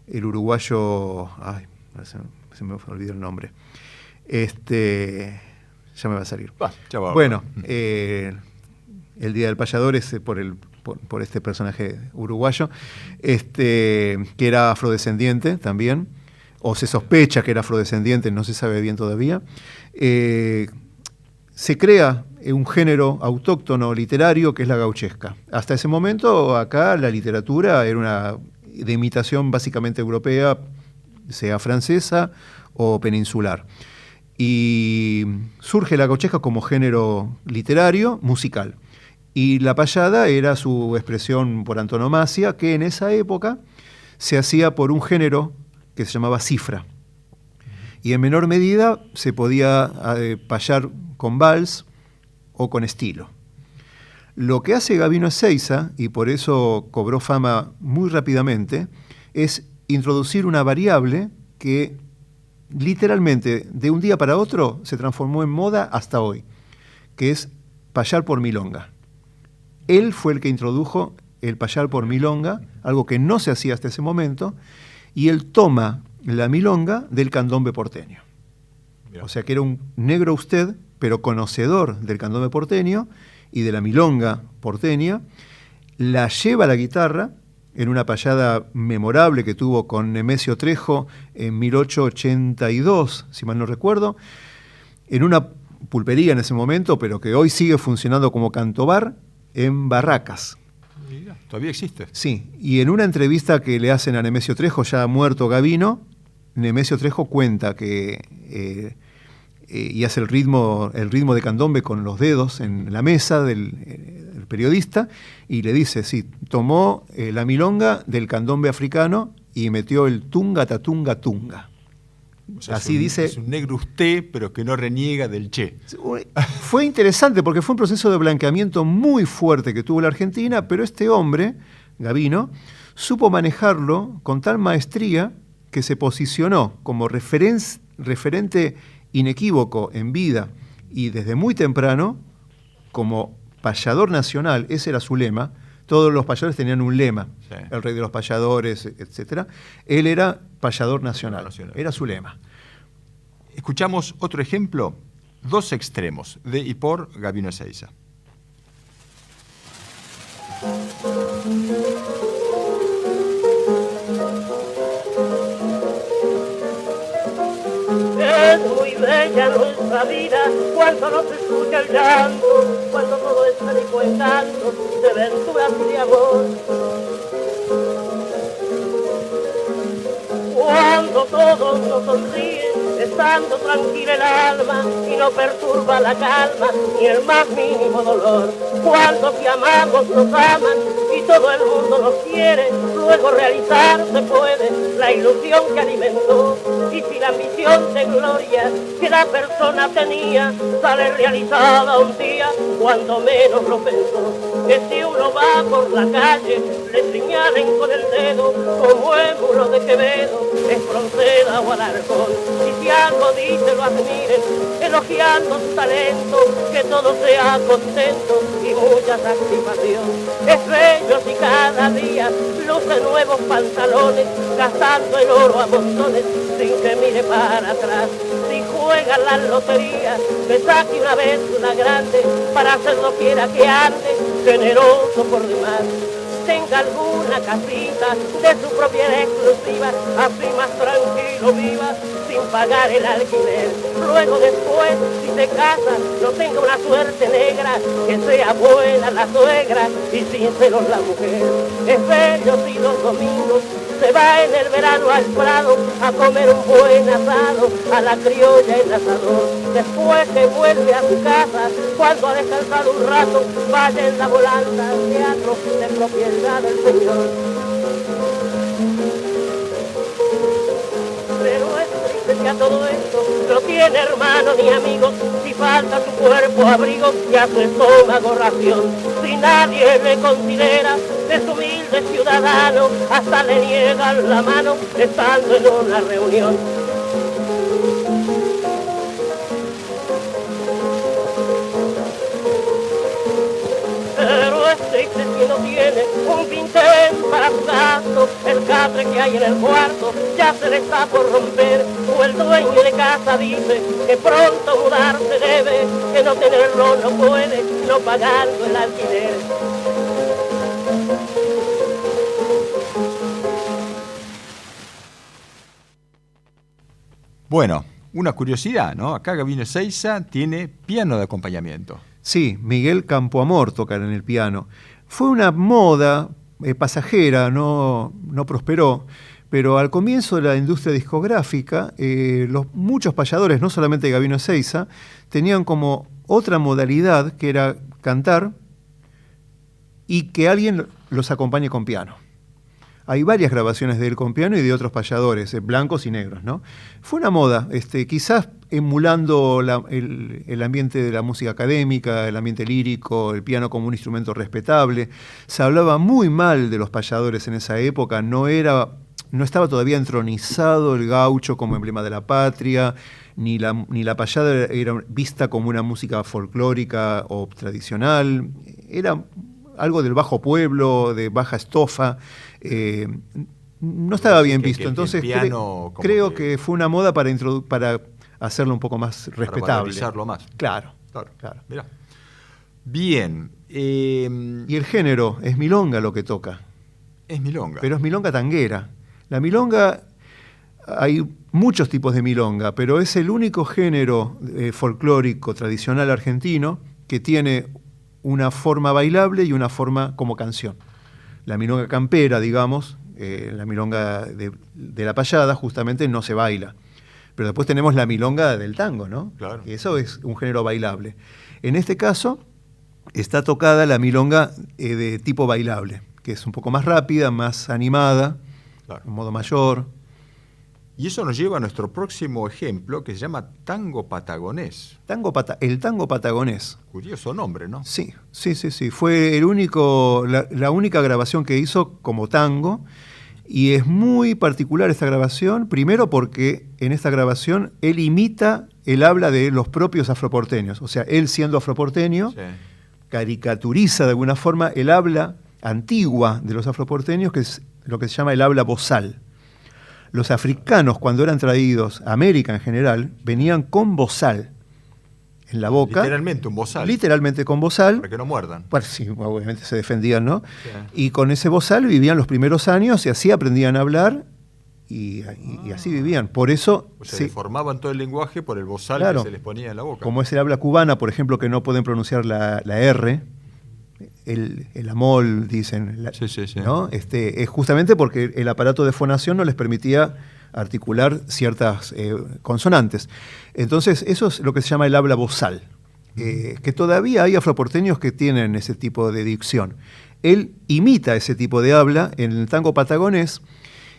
el uruguayo... Ay, se me olvidó el nombre. Ya me va a salir. Ya va. Bueno, el Día del Payador es por este personaje uruguayo, que era afrodescendiente también, o se sospecha que era afrodescendiente, no se sabe bien todavía. Se crea un género autóctono literario que es la gauchesca. Hasta ese momento acá la literatura era una de imitación básicamente europea, sea francesa o peninsular. Y surge la gauchesca como género literario, musical. Y la payada era su expresión por antonomasia, que en esa época se hacía por un género que se llamaba cifra. Y en menor medida se podía payar con vals o con estilo. Lo que hace Gabino Ezeiza, y por eso cobró fama muy rápidamente, es introducir una variable que literalmente de un día para otro se transformó en moda hasta hoy, que es payar por milonga. Él fue el que introdujo el payar por milonga, algo que no se hacía hasta ese momento, y él toma la milonga del candombe porteño. Bien. O sea que era un negro usted, pero conocedor del candombe porteño y de la milonga porteña, la lleva a la guitarra en una payada memorable que tuvo con Nemesio Trejo en 1882, si mal no recuerdo, en una pulpería en ese momento, pero que hoy sigue funcionando como cantobar en Barracas. Mira, todavía existe. Sí, y en una entrevista que le hacen a Nemesio Trejo, ya muerto Gabino, Nemesio Trejo cuenta que y hace el ritmo de candombe con los dedos en la mesa del periodista, y le dice, sí, tomó la milonga del candombe africano y metió el tunga tatunga tunga. O sea, así dice. Es un negro usted, pero que no reniega del che. Fue interesante porque fue un proceso de blanqueamiento muy fuerte que tuvo la Argentina, pero este hombre, Gabino, supo manejarlo con tal maestría que se posicionó como referente inequívoco en vida y desde muy temprano como payador nacional. Ese era su lema. Todos los payadores tenían un lema, sí. El rey de los payadores, etc. Él era payador nacional, era su lema. Escuchamos otro ejemplo, Dos extremos, de y por Gabino Ezeiza. Es muy bella nuestra vida cuando no se escucha el llanto, cuando todo es feliz encanto de venturas y de amor. Cuando todos nos sonríen, estando tranquila el alma y no perturba la calma ni el más mínimo dolor. Cuando que amamos nos aman y todo el mundo nos quiere, luego realizar se puede la ilusión que alimentó. Y si la misión de gloria que la persona tenía sale realizada un día, cuando menos lo pensó, que si uno va por la calle le señalen con el dedo como el muro de Quevedo, es Frontera o Alarcón. Y si algo dice lo admiren, elogiando su talento, que todo sea contento y mucha satisfacción. Es bello si cada día luce nuevos pantalones, gastando el oro a montones sin que mire para atrás. Si juega la lotería, me saque una vez una grande, para hacer lo quiera que ande, generoso por demás. Tenga alguna casita de su propiedad exclusiva, así más tranquilo viva, sin pagar el alquiler. Luego después, si se casa, no tenga una suerte negra, que sea buena la suegra y sincero la mujer. Es bello si los domingos se va en el verano al prado a comer un buen asado, a la criolla en asador. Después que vuelve a su casa, cuando ha descansado un rato, vaya en la volanta al teatro de propiedad del Señor. Pero es triste que a todo esto no tiene hermano ni amigos, si falta a su cuerpo abrigo y a su estómago ración. Si nadie le considera de su humilde humilde ciudadano hasta le niegan la mano estando en una reunión. Pero es triste si no tiene un pincel para su gasto, el catre que hay en el cuarto ya se le está por romper, o el dueño de casa dice que pronto mudarse debe, que no tenerlo no puede, no pagando el alquiler. Bueno, una curiosidad, ¿no? Acá Gabino Ezeiza tiene piano de acompañamiento. Sí, Miguel Campoamor toca en el piano. Fue una moda pasajera, no prosperó, pero al comienzo de la industria discográfica, muchos payadores, no solamente Gabino Ezeiza, tenían como otra modalidad que era cantar y que alguien los acompañe con piano. Hay varias grabaciones de él con piano y de otros payadores, blancos y negros, ¿no? Fue una moda, quizás emulando el ambiente de la música académica, el ambiente lírico, el piano como un instrumento respetable. Se hablaba muy mal de los payadores en esa época, no estaba todavía entronizado el gaucho como emblema de la patria, ni la payada era vista como una música folclórica o tradicional, era algo del bajo pueblo, de baja estofa. No estaba bien visto, entonces creo que fue una moda para hacerlo un poco más respetable. Para valorizarlo más. Claro. Mirá. Bien. Y el género es milonga lo que toca. Es milonga. Pero es milonga tanguera. La milonga, hay muchos tipos de milonga, pero es el único género folclórico tradicional argentino que tiene una forma bailable y una forma como canción. La milonga campera, digamos, la milonga de la payada, justamente no se baila. Pero después tenemos la milonga del tango, ¿no? Claro. Y eso es un género bailable. En este caso, está tocada la milonga de tipo bailable, que es un poco más rápida, más animada, claro, en modo mayor. Y eso nos lleva a nuestro próximo ejemplo, que se llama tango patagonés. El tango patagonés. Curioso nombre, ¿no? Sí. Fue la única grabación que hizo como tango, y es muy particular esta grabación, primero porque en esta grabación él imita el habla de los propios afroporteños. O sea, él siendo afroporteño, sí, caricaturiza de alguna forma el habla antigua de los afroporteños, que es lo que se llama el habla bozal. Los africanos, cuando eran traídos a América en general, venían con bozal en la boca. Literalmente un bozal. Literalmente con bozal. Para que no muerdan. Pues sí, obviamente se defendían, ¿no? Sí. Y con ese bozal vivían los primeros años y así aprendían a hablar y así vivían. Por eso... O sea, deformaban todo el lenguaje por el bozal, claro, que se les ponía en la boca. Como es el habla cubana, por ejemplo, que no pueden pronunciar la R, el amol, dicen, sí. ¿no? Es justamente porque el aparato de fonación no les permitía articular ciertas consonantes. Entonces, eso es lo que se llama el habla bozal, que todavía hay afroporteños que tienen ese tipo de dicción. Él imita ese tipo de habla en el tango patagonés,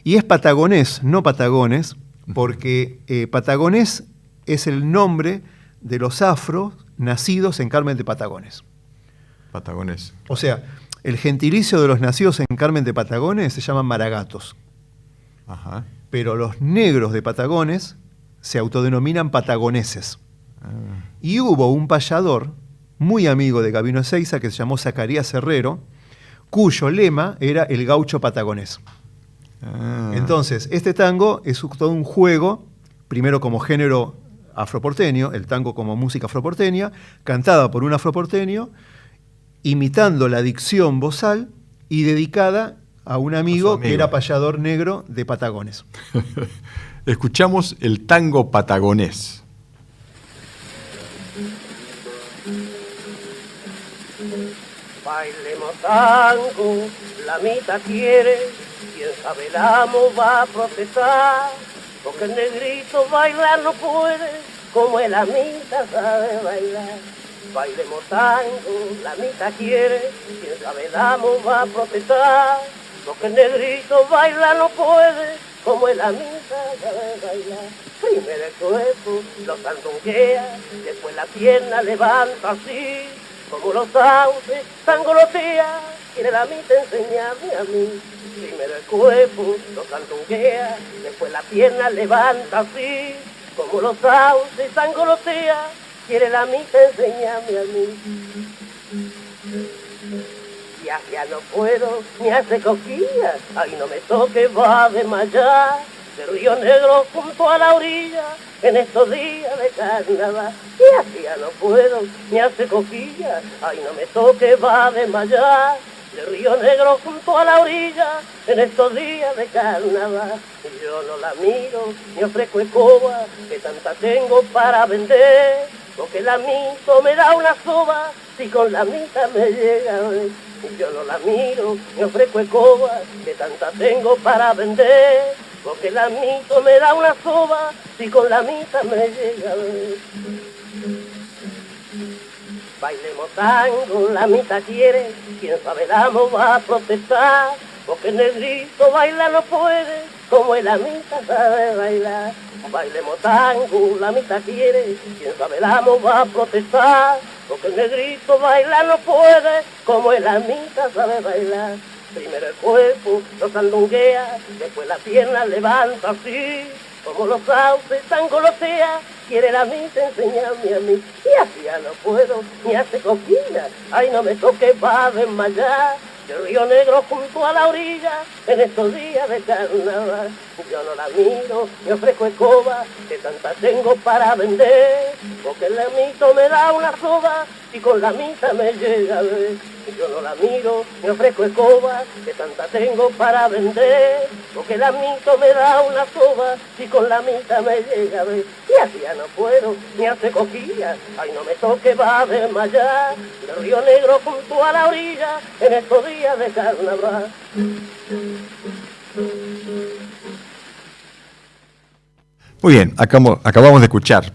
y es patagonés, no patagones, porque patagonés es el nombre de los afros nacidos en Carmen de Patagones. Patagones. O sea, el gentilicio de los nacidos en Carmen de Patagones se llaman maragatos. Ajá. Pero los negros de Patagones se autodenominan patagoneses. Y hubo un payador muy amigo de Gabino Ezeiza que se llamó Zacarías Herrero, cuyo lema era el gaucho patagonés. Entonces, este tango es todo un juego, primero como género afroporteño, el tango como música afroporteña, cantada por un afroporteño, imitando la dicción bozal y dedicada a un amigo que era payador negro de Patagones. Escuchamos el tango patagonés. Bailemos tango, la mitad quiere, quien sabe el amo va a protestar, porque el negrito bailar no puede, como el amita sabe bailar. Bailemos tango, la mitad quiere, quien sabe el amo va a protestar, porque el negrito bailar no puede, como el amita sabe bailar. Primero el cuerpo lo sandunguea, después la pierna levanta así, como los sauces sangolotea, quiere la mitad enseñarme a mí. Primero el cuerpo lo sandunguea, después la pierna levanta así, como los sauces sangolotea, quiere la mitad enseñarme a mí. Ya no puedo, me hace cosquillas, ay no me toque, va a desmayar. De Río Negro junto a la orilla, en estos días de carnaval. Ya no puedo, me hace cosquillas, ay no me toque, va a desmayar. De Río Negro junto a la orilla, en estos días de carnaval. Y yo no la miro, ni ofrezco escoba, que tanta tengo para vender. Porque la mito me da una soba, si con la mitad me llega. Y yo no la miro, ni ofrezco escoba, que tanta tengo para vender. Porque la mito me da una soba, si con la mitad me llega. Bailemos tango, la mitad quiere, quien sabe damos va a protestar. Porque el negrito baila no puede, como el mitad sabe bailar. Bailemos tango, la mitad quiere, quien sabe damos va a protestar. Porque el negrito baila no puede, como el mitad sabe bailar. Primero el cuerpo lo sandunguea, después la pierna levanta así, como los sauces sangolotea, quiere la mitad enseñarme a mí. Y así ya no puedo, ni hace cosquillas, ay no me toque, va a desmayar. De Río Negro junto a la orilla, en estos días de carnaval. Yo no la miro, me ofrezco escoba, que tanta tengo para vender. Porque el mito me da una soba, y con la mitad me llega a ver. Yo no la miro, me ofrezco escoba, que tanta tengo para vender. Porque el mito me da una soba, y con la mitad me llega a ver. Y así ya no puedo, ni hace cosquillas, ay no me toque, va a desmayar. De Río Negro junto a la orilla, en estos días de carnaval. Muy bien, acabamos de escuchar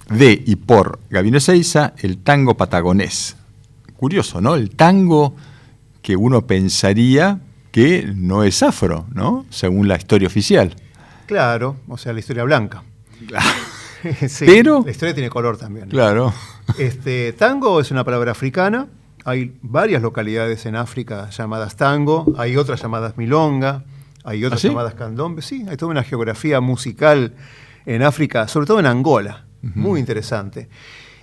de y por Gabino Ezeiza el tango patagonés. Curioso, ¿no? El tango que uno pensaría que no es afro, ¿no? Según la historia oficial. Claro, o sea, la historia blanca. Sí, pero la historia tiene color también. Claro. Tango es una palabra africana. Hay varias localidades en África llamadas tango. Hay otras llamadas milonga. Hay otras llamadas candombe. Sí, hay toda una geografía musical en África, sobre todo en Angola. Muy interesante.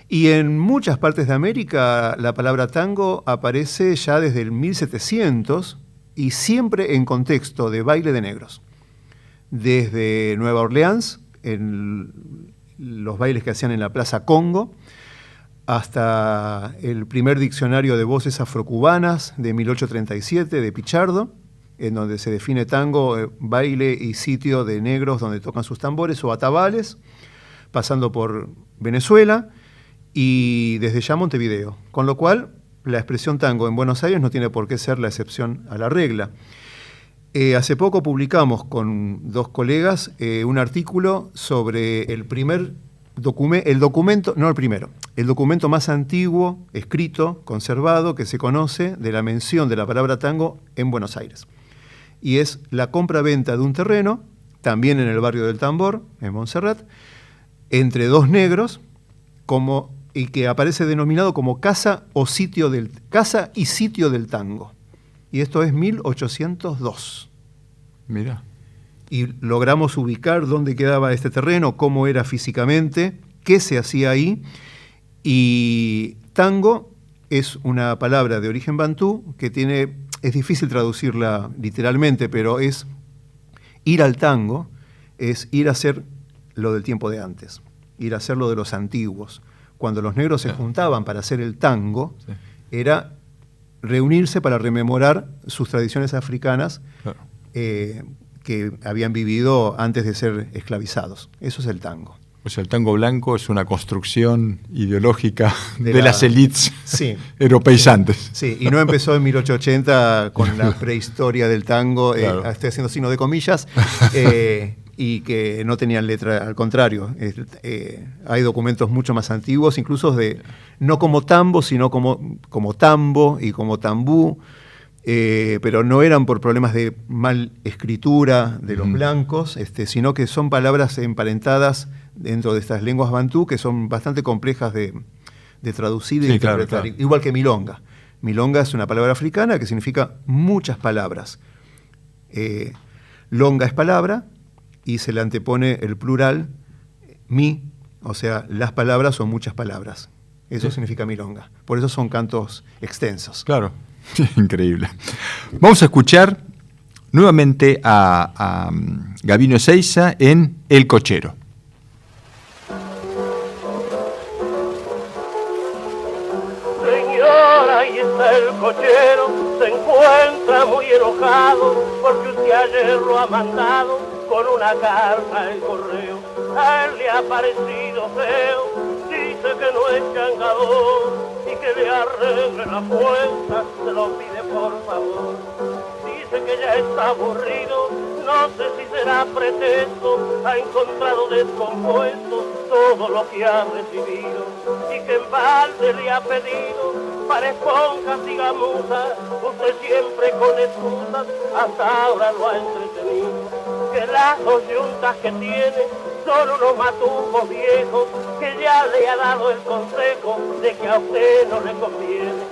Y en muchas partes de América la palabra tango aparece ya desde el 1700 y siempre en contexto de baile de negros. Desde Nueva Orleans, en los bailes que hacían en la Plaza Congo, hasta el primer diccionario de voces afrocubanas de 1837 de Pichardo, en donde se define tango, baile y sitio de negros donde tocan sus tambores o atabales, pasando por Venezuela y desde ya Montevideo. Con lo cual, la expresión tango en Buenos Aires no tiene por qué ser la excepción a la regla. Hace poco publicamos con dos colegas un artículo sobre el documento más antiguo, escrito, conservado, que se conoce de la mención de la palabra tango en Buenos Aires. Y es la compra-venta de un terreno, también en el barrio del Tambor, en Montserrat, entre dos negros, y que aparece denominado como casa y sitio del tango. Y esto es 1802. Mira. Y logramos ubicar dónde quedaba este terreno, cómo era físicamente, qué se hacía ahí. Y tango es una palabra de origen bantú que es difícil traducirla literalmente, pero es ir al tango, es ir a hacer lo del tiempo de antes, ir a hacer lo de los antiguos. Cuando los negros se juntaban para hacer el tango, era reunirse para rememorar sus tradiciones africanas que habían vivido antes de ser esclavizados. Eso es el tango. O sea, el tango blanco es una construcción ideológica de las élites europeizantes. Sí, y no empezó en 1880 con la prehistoria del tango, estoy haciendo signo de comillas, y que no tenían letra, al contrario. Hay documentos mucho más antiguos, incluso no como tambo, sino como tambo y como tambú, pero no eran por problemas de mal escritura de los blancos, sino que son palabras emparentadas dentro de estas lenguas bantú que son bastante complejas de traducir y de interpretar. Claro. Igual que milonga. Milonga es una palabra africana que significa muchas palabras. Longa es palabra y se le antepone el plural mi, o sea, las palabras son muchas palabras. Eso significa milonga. Por eso son cantos extensos. Claro, increíble. Vamos a escuchar nuevamente a Gabino Ezeiza en El Cochero. Señora, ahí está el cochero, se encuentra muy enojado porque usted ayer lo ha mandado con una carta en correo. A él le ha parecido feo, dice que no es changador y que le arregle la cuenta, se lo pide por favor. Dice que ya está aburrido, no sé si será pretexto, ha encontrado descompuesto todo lo que ha recibido y que en balde le ha pedido para esponjas y gamuzas, usted siempre con excusas hasta ahora lo ha entretenido. Que las dos yuntas que tiene son unos matujos viejos que ya le ha dado el consejo de que a usted no le conviene.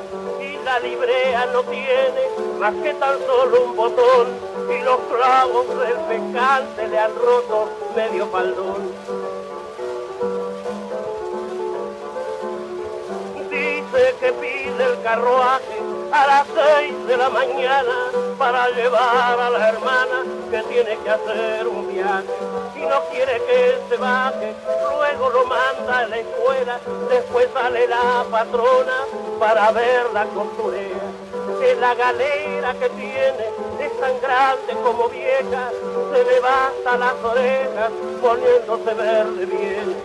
Y la librea no tiene más que tan solo un botón y los clavos del pescante le han roto medio faldón. Dice que pide el carruaje a las 6 de la mañana para llevar a la hermana que tiene que hacer un viaje y no quiere que se baje, luego lo manda a la escuela, después sale la patrona para ver la costurera. Que la galera que tiene es tan grande como vieja, se le va hasta las orejas poniéndose verde bien.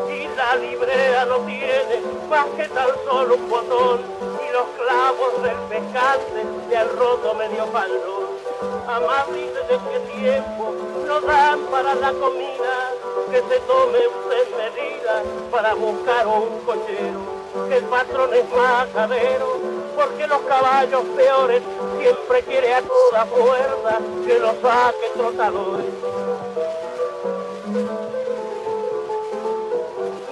Y la librea no tiene más que tan solo un botón y los clavos del pescante le han roto medio faldón. Jamás dice de qué tiempo no dan para la comida, que se tome usted medida para buscar un cochero, que el patrón es majadero, porque los caballos peores siempre quiere a toda fuerza que los saque trotadores.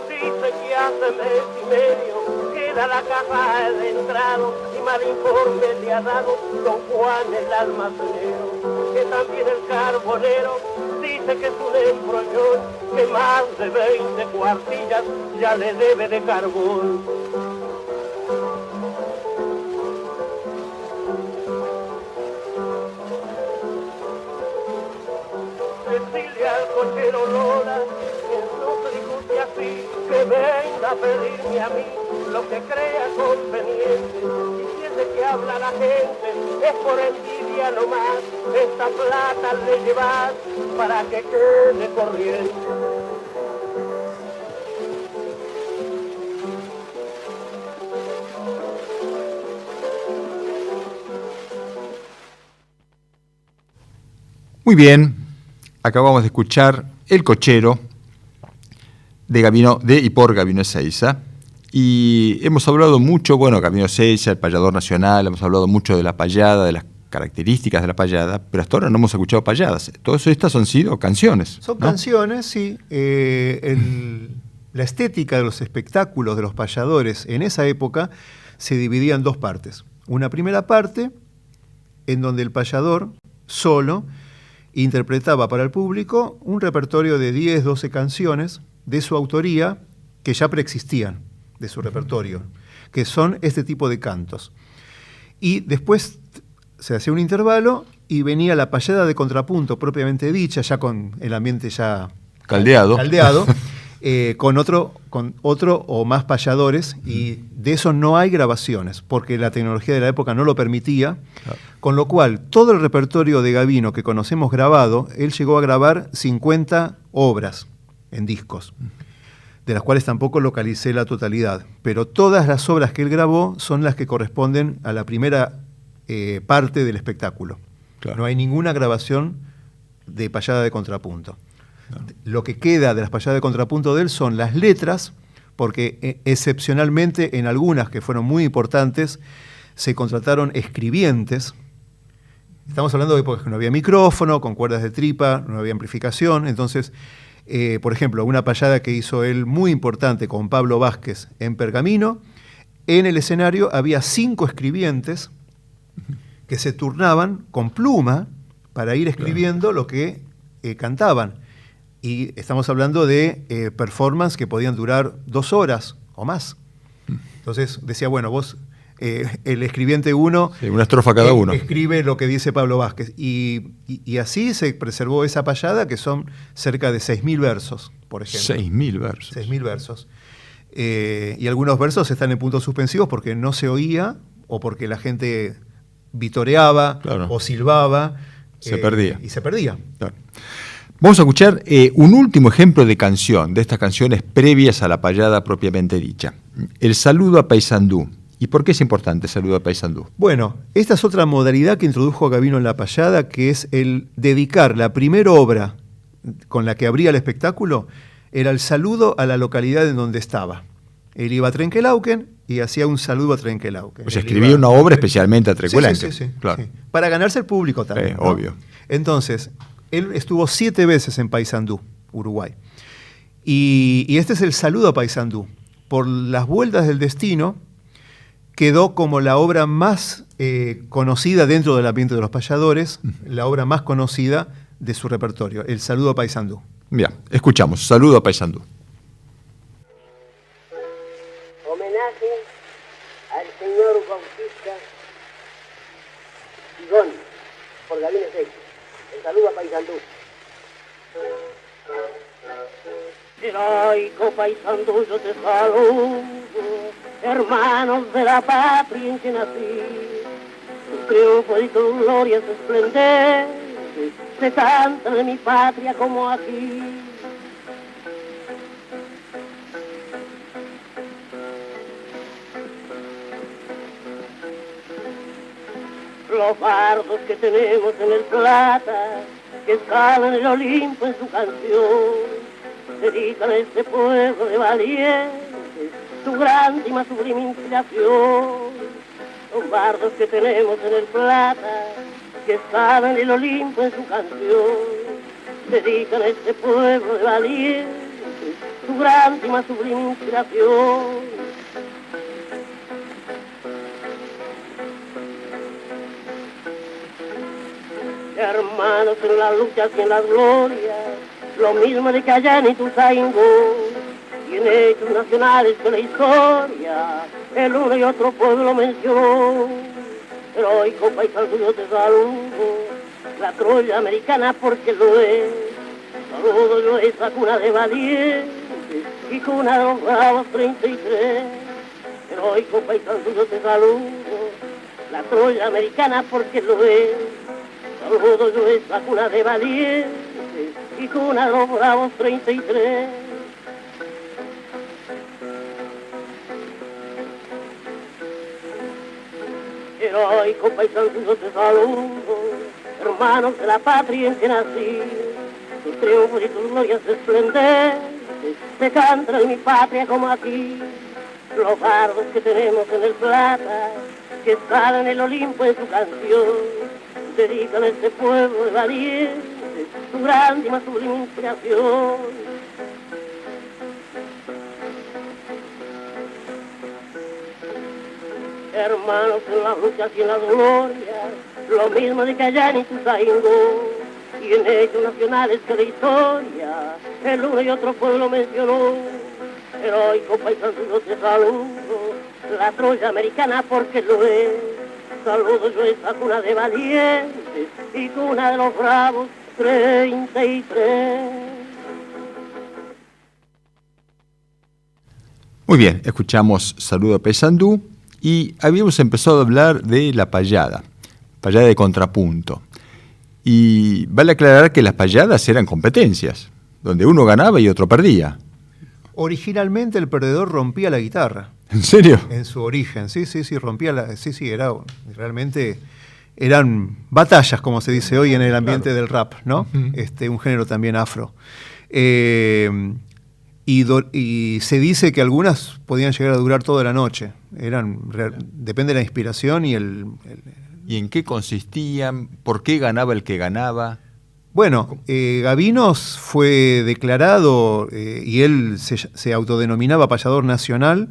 Dice que hace mes y medio queda la caja de entrado y mal informe le ha dado don Juan el almacenero, que también el carbonero dice que es un embrollón, que más de 20 cuartillas ya le debe de carbón. Decirle al cochero Lola que no se discute así, que venga a pedirme a mí lo que crea conveniente. Y si es de que habla la gente es por envidia nomás, esta plata le llevas para que quede corriente. Muy bien, acabamos de escuchar El Cochero de y por Gabino Ezeiza. Y hemos hablado mucho, bueno, Gabino Ezeiza, el payador nacional, hemos hablado mucho de la payada, de las características de la payada, pero hasta ahora no hemos escuchado payadas. Todas estas han sido canciones. Son ¿no? canciones, sí. La estética de los espectáculos de los payadores en esa época se dividía en dos partes. Una primera parte, en donde el payador solo interpretaba para el público un repertorio de 10, 12 canciones de su autoría que ya preexistían de su repertorio, que son este tipo de cantos. Y después se hacía un intervalo y venía la payada de contrapunto propiamente dicha, ya con el ambiente ya caldeado con otro o más payadores, y de eso no hay grabaciones, porque la tecnología de la época no lo permitía, con lo cual todo el repertorio de Gabino que conocemos grabado, él llegó a grabar 50 obras en discos, de las cuales tampoco localicé la totalidad, pero todas las obras que él grabó son las que corresponden a la primera parte del espectáculo. Claro. No hay ninguna grabación de payada de contrapunto. Claro. Lo que queda de las payadas de contrapunto de él son las letras, porque excepcionalmente en algunas que fueron muy importantes se contrataron escribientes. Estamos hablando de épocas que no había micrófono, con cuerdas de tripa, no había amplificación. Entonces, por ejemplo, una payada que hizo él muy importante con Pablo Vázquez en Pergamino, en el escenario había 5 escribientes que se turnaban con pluma para ir escribiendo lo que cantaban. Y estamos hablando de performance que podían durar 2 horas o más. Entonces decía, bueno, vos, el escribiente 1... Sí, una estrofa cada uno. Escribe lo que dice Pablo Vázquez. Y así se preservó esa payada, que son cerca de 6.000 versos, por ejemplo. 6.000 versos. 6.000 versos. Y algunos versos están en puntos suspensivos porque no se oía o porque la gente vitoreaba, claro, o silbaba. Se perdía. Y se perdía. Claro. Vamos a escuchar un último ejemplo de canción, de estas canciones previas a la payada propiamente dicha. El saludo a Paysandú. ¿Y por qué es importante el saludo a Paysandú? Bueno, esta es otra modalidad que introdujo Gavino en la payada, que es el dedicar la primera obra con la que abría el espectáculo, era el saludo a la localidad en donde estaba. Él iba a Trenquelauquen y hacía un saludo a Trenquelauquen. O sea, escribía una obra especialmente a Trenquelauquen. Sí, claro. Sí. Para ganarse el público también. ¿no? Obvio. Entonces, él estuvo 7 veces en Paysandú, Uruguay. Y este es el saludo a Paysandú. Por las vueltas del destino, quedó como la obra más conocida dentro del ambiente de los payadores, la obra más conocida de su repertorio, el saludo a Paysandú. Bien, escuchamos, saludo a Paysandú. Homenaje al señor Bautista Sigón, por Gavino Ezeiza. El saludo a Paysandú. Heroico Paysandú, yo te saludo, hermanos de la patria en que nací. Tu triunfo y tu gloria se esplendente, se canta de mi patria como aquí. Los bardos que tenemos en el Plata, que escalan el Olimpo en su canción, dedican a este pueblo de valientes su grande y más sublime inspiración. Los bardos que tenemos en el Plata, que escalan el Olimpo en su canción, dedican a este pueblo de valientes su grande y más sublime inspiración. Hermanos en las luchas y en las glorias, lo mismo de Cayán y Tuzaingó, y en hechos nacionales de la historia, el uno y otro pueblo mencionó. Heroico Paysandú, yo te saludo, la Troya americana porque lo es. Saludo yo esa cuna de valientes y cuna de los bravos 33. Heroico Paysandú, yo te saludo, la Troya americana porque lo es. Saludo yo esa cuna de valientes y cuna de los bravos 33. Heroico Paysandú, yo te saludo, hermanos de la patria en que nací. Tus triunfos y tus glorias esplendentes se cantan en mi patria como aquí. Los bardos que tenemos en el Plata, que escalan el Olimpo en su canción, dedican a este pueblo de valientes su grande y más sublime inspiración. Hermanos en las luchas y en las glorias, lo mismo de Cayán y Tuzaingó, y en hechos nacionales que de historia, el uno y otro pueblo mencionó. Heroico Paysandú, yo te saludo, la Troya americana porque lo es. Saludo yo esa cuna de valientes y cuna de los bravos 33. Muy bien, escuchamos Saludo a Paysandú y habíamos empezado a hablar de la payada de contrapunto. Y vale aclarar que las payadas eran competencias, donde uno ganaba y otro perdía. Originalmente el perdedor rompía la guitarra. ¿En serio? En su origen, sí, rompía realmente eran batallas, como se dice hoy en el ambiente del rap, ¿no? Uh-huh. Un género también afro. Y se dice que algunas podían llegar a durar toda la noche. Depende de la inspiración y ¿Y en qué consistían? ¿Por qué ganaba el que ganaba? Bueno, Gavinos fue declarado, y él se autodenominaba payador nacional,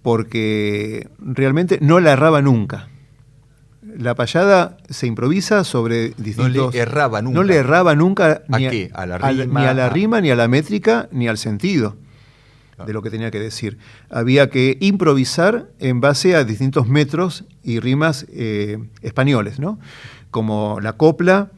porque realmente no la erraba nunca. La payada se improvisa sobre distintos... No le erraba nunca. No le erraba nunca ¿A ni qué? ¿A la rima? ni a la rima, ni a la métrica, ni al sentido de lo que tenía que decir. Había que improvisar en base a distintos metros y rimas españoles, ¿no? Como la copla,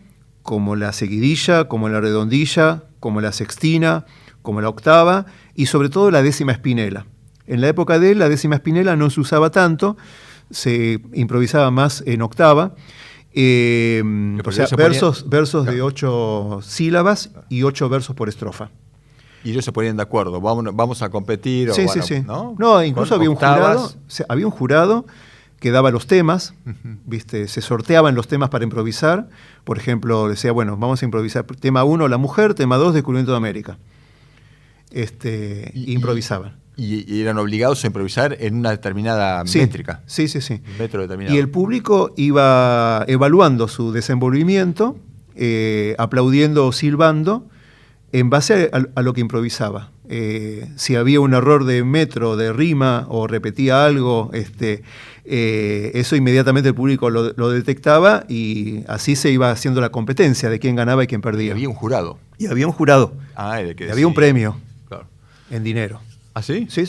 como la seguidilla, como la redondilla, como la sextina, como la octava y sobre todo la décima espinela. En la época de él, la décima espinela no se usaba tanto, se improvisaba más en octava. O sea, versos de 8 sílabas y 8 versos por estrofa. Y ellos se ponían de acuerdo, vamos a competir. Sí, o, bueno, sí. ¿no? No, incluso había octavas. había un jurado que daba los temas, ¿viste? Se sorteaban los temas para improvisar. Por ejemplo, decía, bueno, vamos a improvisar tema 1, la mujer, tema 2, descubrimiento de América. Improvisaban. Y eran obligados a improvisar en una determinada métrica. Sí. Un metro determinado. Y el público iba evaluando su desenvolvimiento, aplaudiendo o silbando, en base a lo que improvisaba. Si había un error de metro, de rima, o repetía algo, eso inmediatamente el público lo detectaba y así se iba haciendo la competencia de quién ganaba y quién perdía. Y había un jurado. Y había un jurado. Y había un premio. Claro. En dinero. ¿Ah, sí? Sí.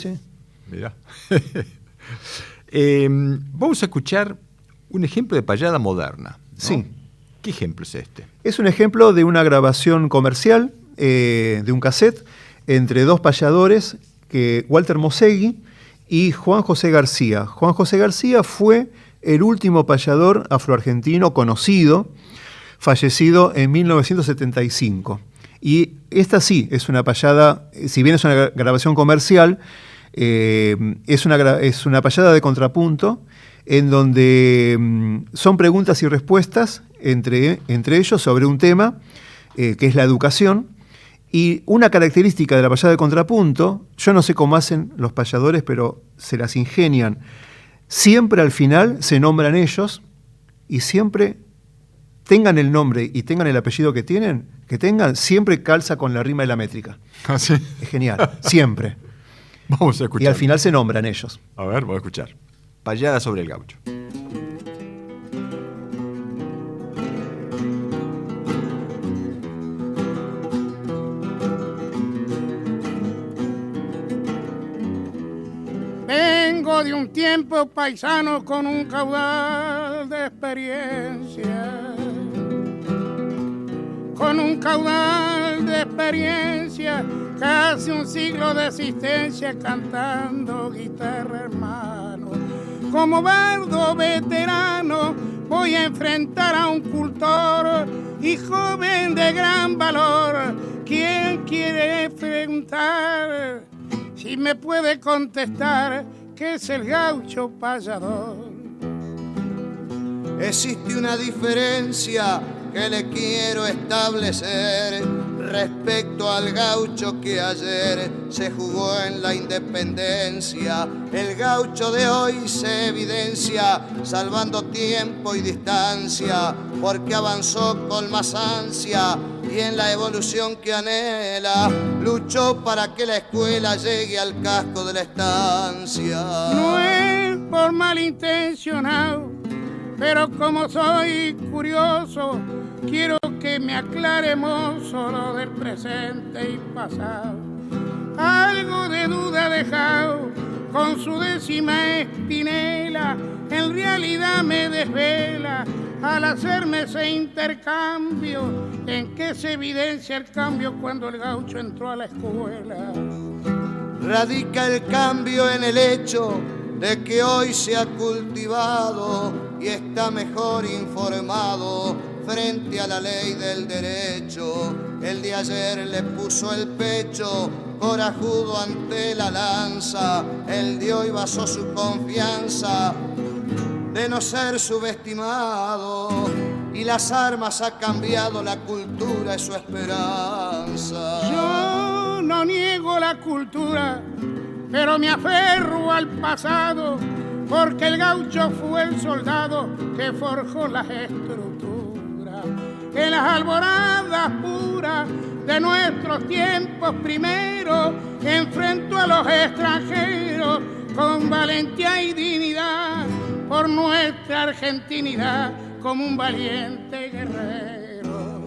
Mirá. Vamos a escuchar un ejemplo de payada moderna, ¿no? Sí. ¿Qué ejemplo es este? Es un ejemplo de una grabación comercial, de un cassette, entre dos payadores, Walter Mosegui y Juan José García. Juan José García fue el último payador afroargentino conocido, fallecido en 1975. Y esta sí es una payada, si bien es una grabación comercial, es una payada de contrapunto, en donde son preguntas y respuestas entre ellos sobre un tema, que es la educación. Y una característica de la payada de contrapunto, yo no sé cómo hacen los payadores, pero se las ingenian. Siempre al final se nombran ellos y siempre tengan el nombre y tengan el apellido que tengan, siempre calza con la rima y la métrica. ¿Ah, sí? Es genial, siempre. Vamos a escuchar. Y al final se nombran ellos. A ver, vamos a escuchar. Payada sobre el gaucho. Vengo de un tiempo paisano con un caudal de experiencia, casi un siglo de existencia cantando guitarra, hermano. Como bardo veterano voy a enfrentar a un cultor y joven de gran valor. ¿Quién quiere preguntar? Si me puede contestar, ¿qué es el gaucho payador? Existe una diferencia que le quiero establecer respecto al gaucho que ayer se jugó en la independencia. El gaucho de hoy se evidencia salvando tiempo y distancia, porque avanzó con más ansia y en la evolución que anhela luchó para que la escuela llegue al casco de la estancia. No es por malintencionado, pero como soy curioso, quiero que me aclaremos solo del presente y pasado. Algo de duda dejado con su décima espinela, en realidad me desvela al hacerme ese intercambio, en que se evidencia el cambio cuando el gaucho entró a la escuela. Radica el cambio en el hecho de que hoy se ha cultivado y está mejor informado frente a la ley del derecho. El de ayer le puso el pecho corajudo ante la lanza, el de hoy basó su confianza de no ser subestimado, y las armas ha cambiado, la cultura es su esperanza. Yo no niego la cultura, pero me aferro al pasado, porque el gaucho fue el soldado que forjó las estructuras. En las alboradas puras de nuestros tiempos primeros, enfrentó a los extranjeros con valentía y dignidad por nuestra argentinidad como un valiente guerrero.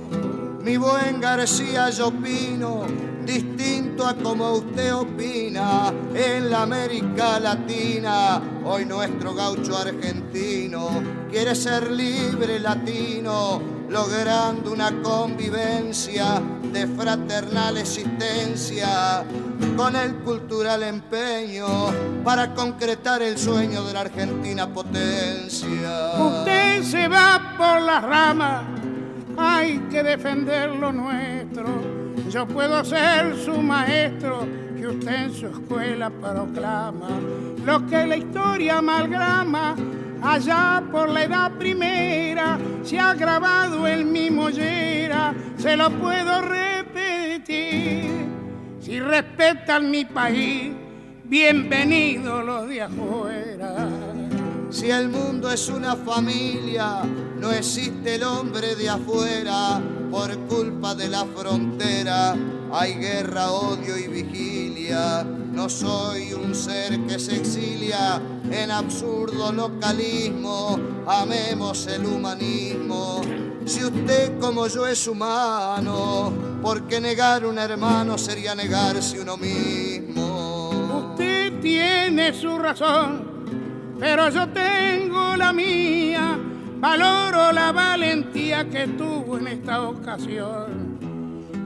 Mi buen García, yo opino distinto a como usted opina. En la América Latina hoy nuestro gaucho argentino quiere ser libre latino, logrando una convivencia de fraternal existencia con el cultural empeño para concretar el sueño de la Argentina potencia. Usted se va por las ramas, hay que defender lo nuestro. Yo puedo ser su maestro, que usted en su escuela proclama lo que la historia amalgama. Allá por la edad primera se ha grabado en mi mollera, se lo puedo repetir. Si respetan mi país, bienvenidos los de afuera. Si el mundo es una familia, no existe el hombre de afuera. Por culpa de la frontera hay guerra, odio y vigilia. No soy un ser que se exilia en absurdo localismo. Amemos el humanismo. Si usted como yo es humano, ¿por qué negar un hermano sería negarse uno mismo? Usted tiene su razón, pero yo tengo la mía. Valoro la valentía que tuvo en esta ocasión.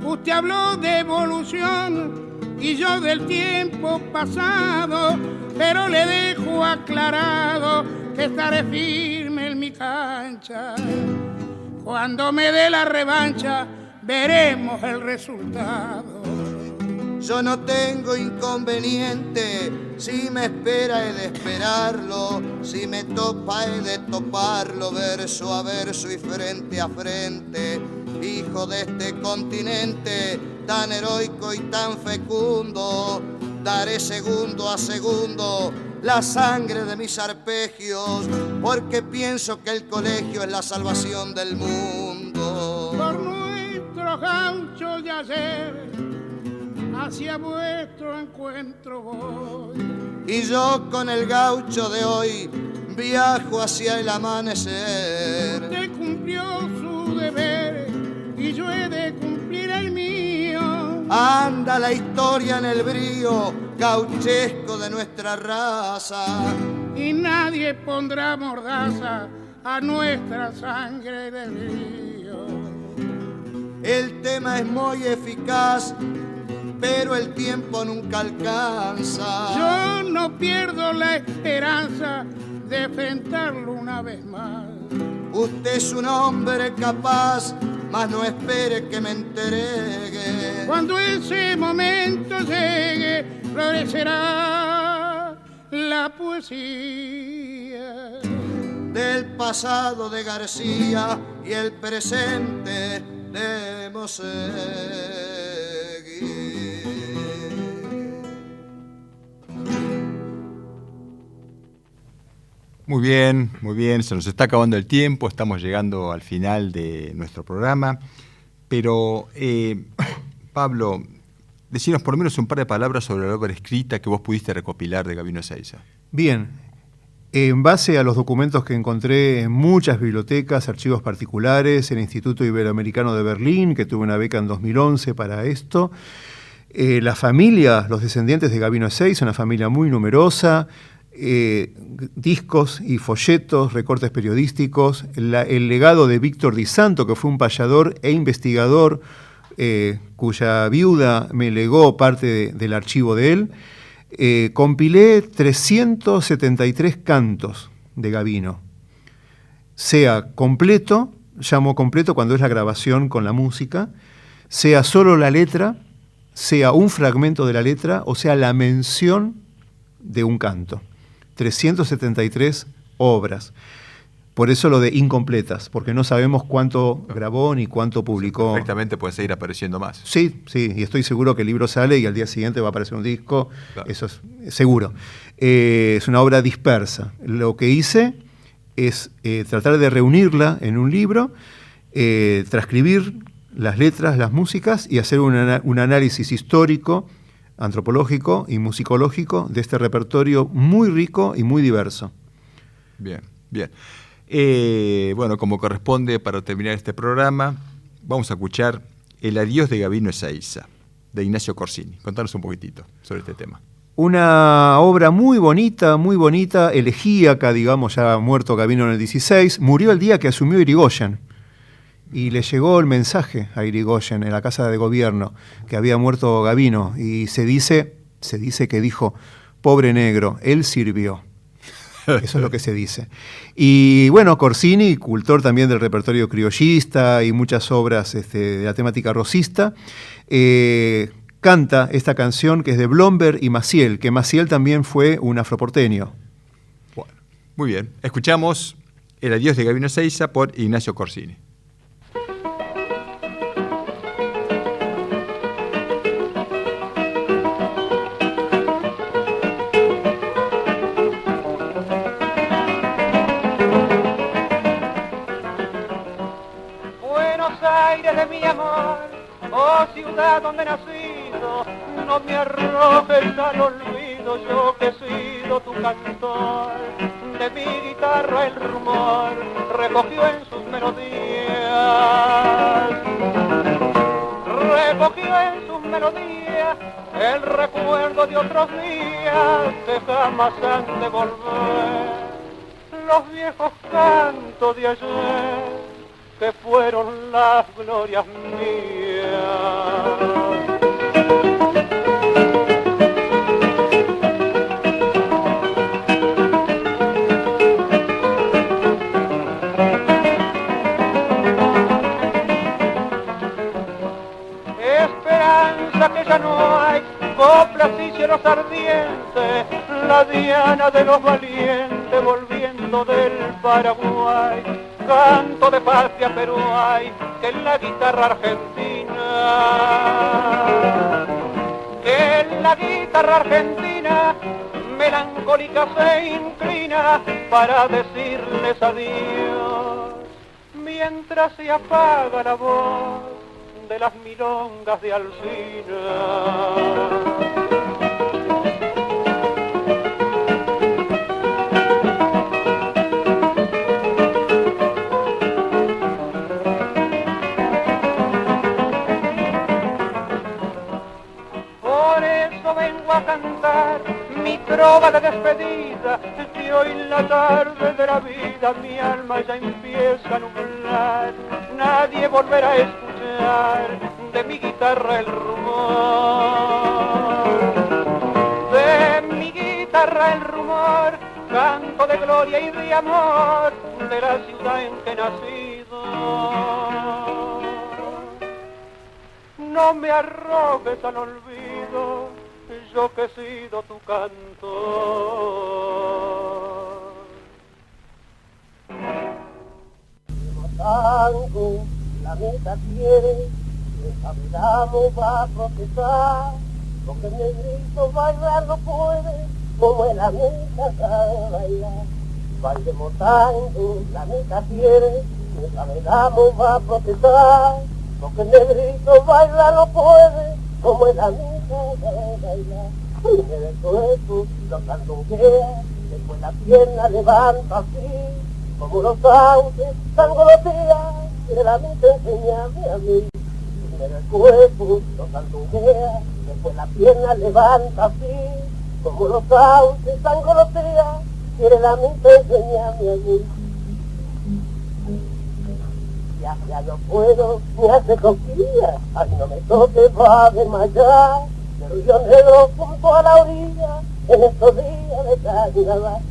Usted habló de evolución y yo del tiempo pasado, pero le dejo aclarado que estaré firme en mi cancha. Cuando me dé la revancha, veremos el resultado. Yo no tengo inconveniente, si me espera he de esperarlo, si me topa he de toparlo, verso a verso y frente a frente. Hijo de este continente tan heroico y tan fecundo, daré segundo a segundo la sangre de mis arpegios, porque pienso que el colegio es la salvación del mundo. Por nuestros gauchos de ayer, hacia vuestro encuentro voy. Y yo con el gaucho de hoy viajo hacia el amanecer. Usted cumplió su deber y yo he de cumplir el mío. Anda la historia en el brío gauchesco de nuestra raza. Y nadie pondrá mordaza a nuestra sangre del río. El tema es muy eficaz, pero el tiempo nunca alcanza. Yo no pierdo la esperanza de enfrentarlo una vez más. Usted es un hombre capaz, mas no espere que me entregue. Cuando ese momento llegue, florecerá la poesía del pasado de García y el presente de Mosé. Muy bien, se nos está acabando el tiempo, estamos llegando al final de nuestro programa, pero Pablo, decinos por lo menos un par de palabras sobre la obra escrita que vos pudiste recopilar de Gabino Ezeiza. Bien, en base a los documentos que encontré en muchas bibliotecas, archivos particulares, el Instituto Iberoamericano de Berlín, que tuve una beca en 2011 para esto, la familia, los descendientes de Gabino Ezeiza, una familia muy numerosa, discos y folletos, recortes periodísticos, el legado de Víctor Di Santo, que fue un payador e investigador cuya viuda me legó parte del archivo de él. Compilé 373 cantos de Gabino, sea completo, llamo completo cuando es la grabación con la música, sea solo la letra, sea un fragmento de la letra o sea la mención de un canto. 373 obras. Por eso lo de incompletas, porque no sabemos cuánto grabó ni cuánto publicó. Perfectamente puede seguir apareciendo más. Sí, y estoy seguro que el libro sale y al día siguiente va a aparecer un disco, claro. Eso es seguro. Es una obra dispersa. Lo que hice es tratar de reunirla en un libro, transcribir las letras, las músicas y hacer un análisis histórico antropológico y musicológico de este repertorio muy rico y muy diverso. Bien, bien. Bueno, como corresponde para terminar este programa, vamos a escuchar El adiós de Gabino Ezeiza, de Ignacio Corsini. Contanos un poquitito sobre este tema. Una obra muy bonita, elegíaca, digamos, ya muerto Gabino en el 16, murió el día que asumió Irigoyen. Y le llegó el mensaje a Irigoyen en la Casa de Gobierno que había muerto Gabino. Y se dice que dijo, pobre negro, él sirvió. Eso es lo que se dice. Y bueno, Corsini, cultor también del repertorio criollista y muchas obras de la temática rosista, canta esta canción que es de Blomberg y Maciel, que Maciel también fue un afroporteño. Bueno, muy bien. Escuchamos El adiós de Gabino Ezeiza por Ignacio Corsini. De mi amor, oh ciudad donde he nacido, no me arrojes al olvido, yo que he sido tu cantor. De mi guitarra el rumor recogió en sus melodías, recogió en sus melodías el recuerdo de otros días que jamás han de volver. Los viejos cantos de ayer que fueron las glorias mías. Esperanza que ya no hay, coplas y cielos ardientes, la diana de los valientes volviendo del Paraguay. Canto de patria pero hay que en la guitarra argentina, melancólica se inclina para decirles adiós, mientras se apaga la voz de las milongas de Alsina. Mi trova de despedida, que hoy en la tarde de la vida mi alma ya empieza a nublar. Nadie volverá a escuchar de mi guitarra el rumor, de mi guitarra el rumor, canto de gloria y de amor de la ciudad en que he nacido. No me arrojes al olvido, yo que he sido tu cantor. Tango, la meta quiere, caminamos va a protestar, porque el negrito bailar no puede, como en la meta sabe bailar. Bailemos tango, la meta quiere, caminamos va a protestar, porque el negrito bailar no puede, como en la meta sabe bailar. Primero el cuerpo lo sandunguea, después la pierna levanta así, como los sauces sangolotea, y de la mente enseñame a mí. Primero el cuerpo lo sandunguea, después la pierna levanta así, como los sauces sangolotea, y de la mente enseñame a mí. Ya no puedo, me hace cosquillas, ay no me toque, va a desmayar. De Río Negro junto a la orilla, en estos días de carnaval.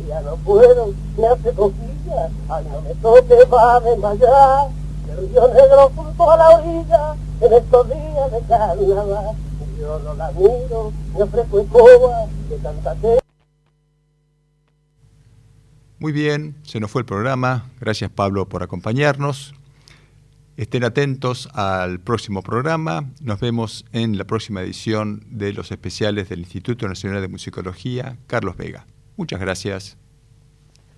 Ya no puedo, me hace cosquillas, ay no me toque, va a desmayar. De Río Negro junto a la orilla, en estos días de carnaval. Yo no la miro, me ofrezco escoba, de tanta que... Muy bien, se nos fue el programa. Gracias, Pablo, por acompañarnos. Estén atentos al próximo programa. Nos vemos en la próxima edición de los especiales del Instituto Nacional de Musicología, Carlos Vega. Muchas gracias.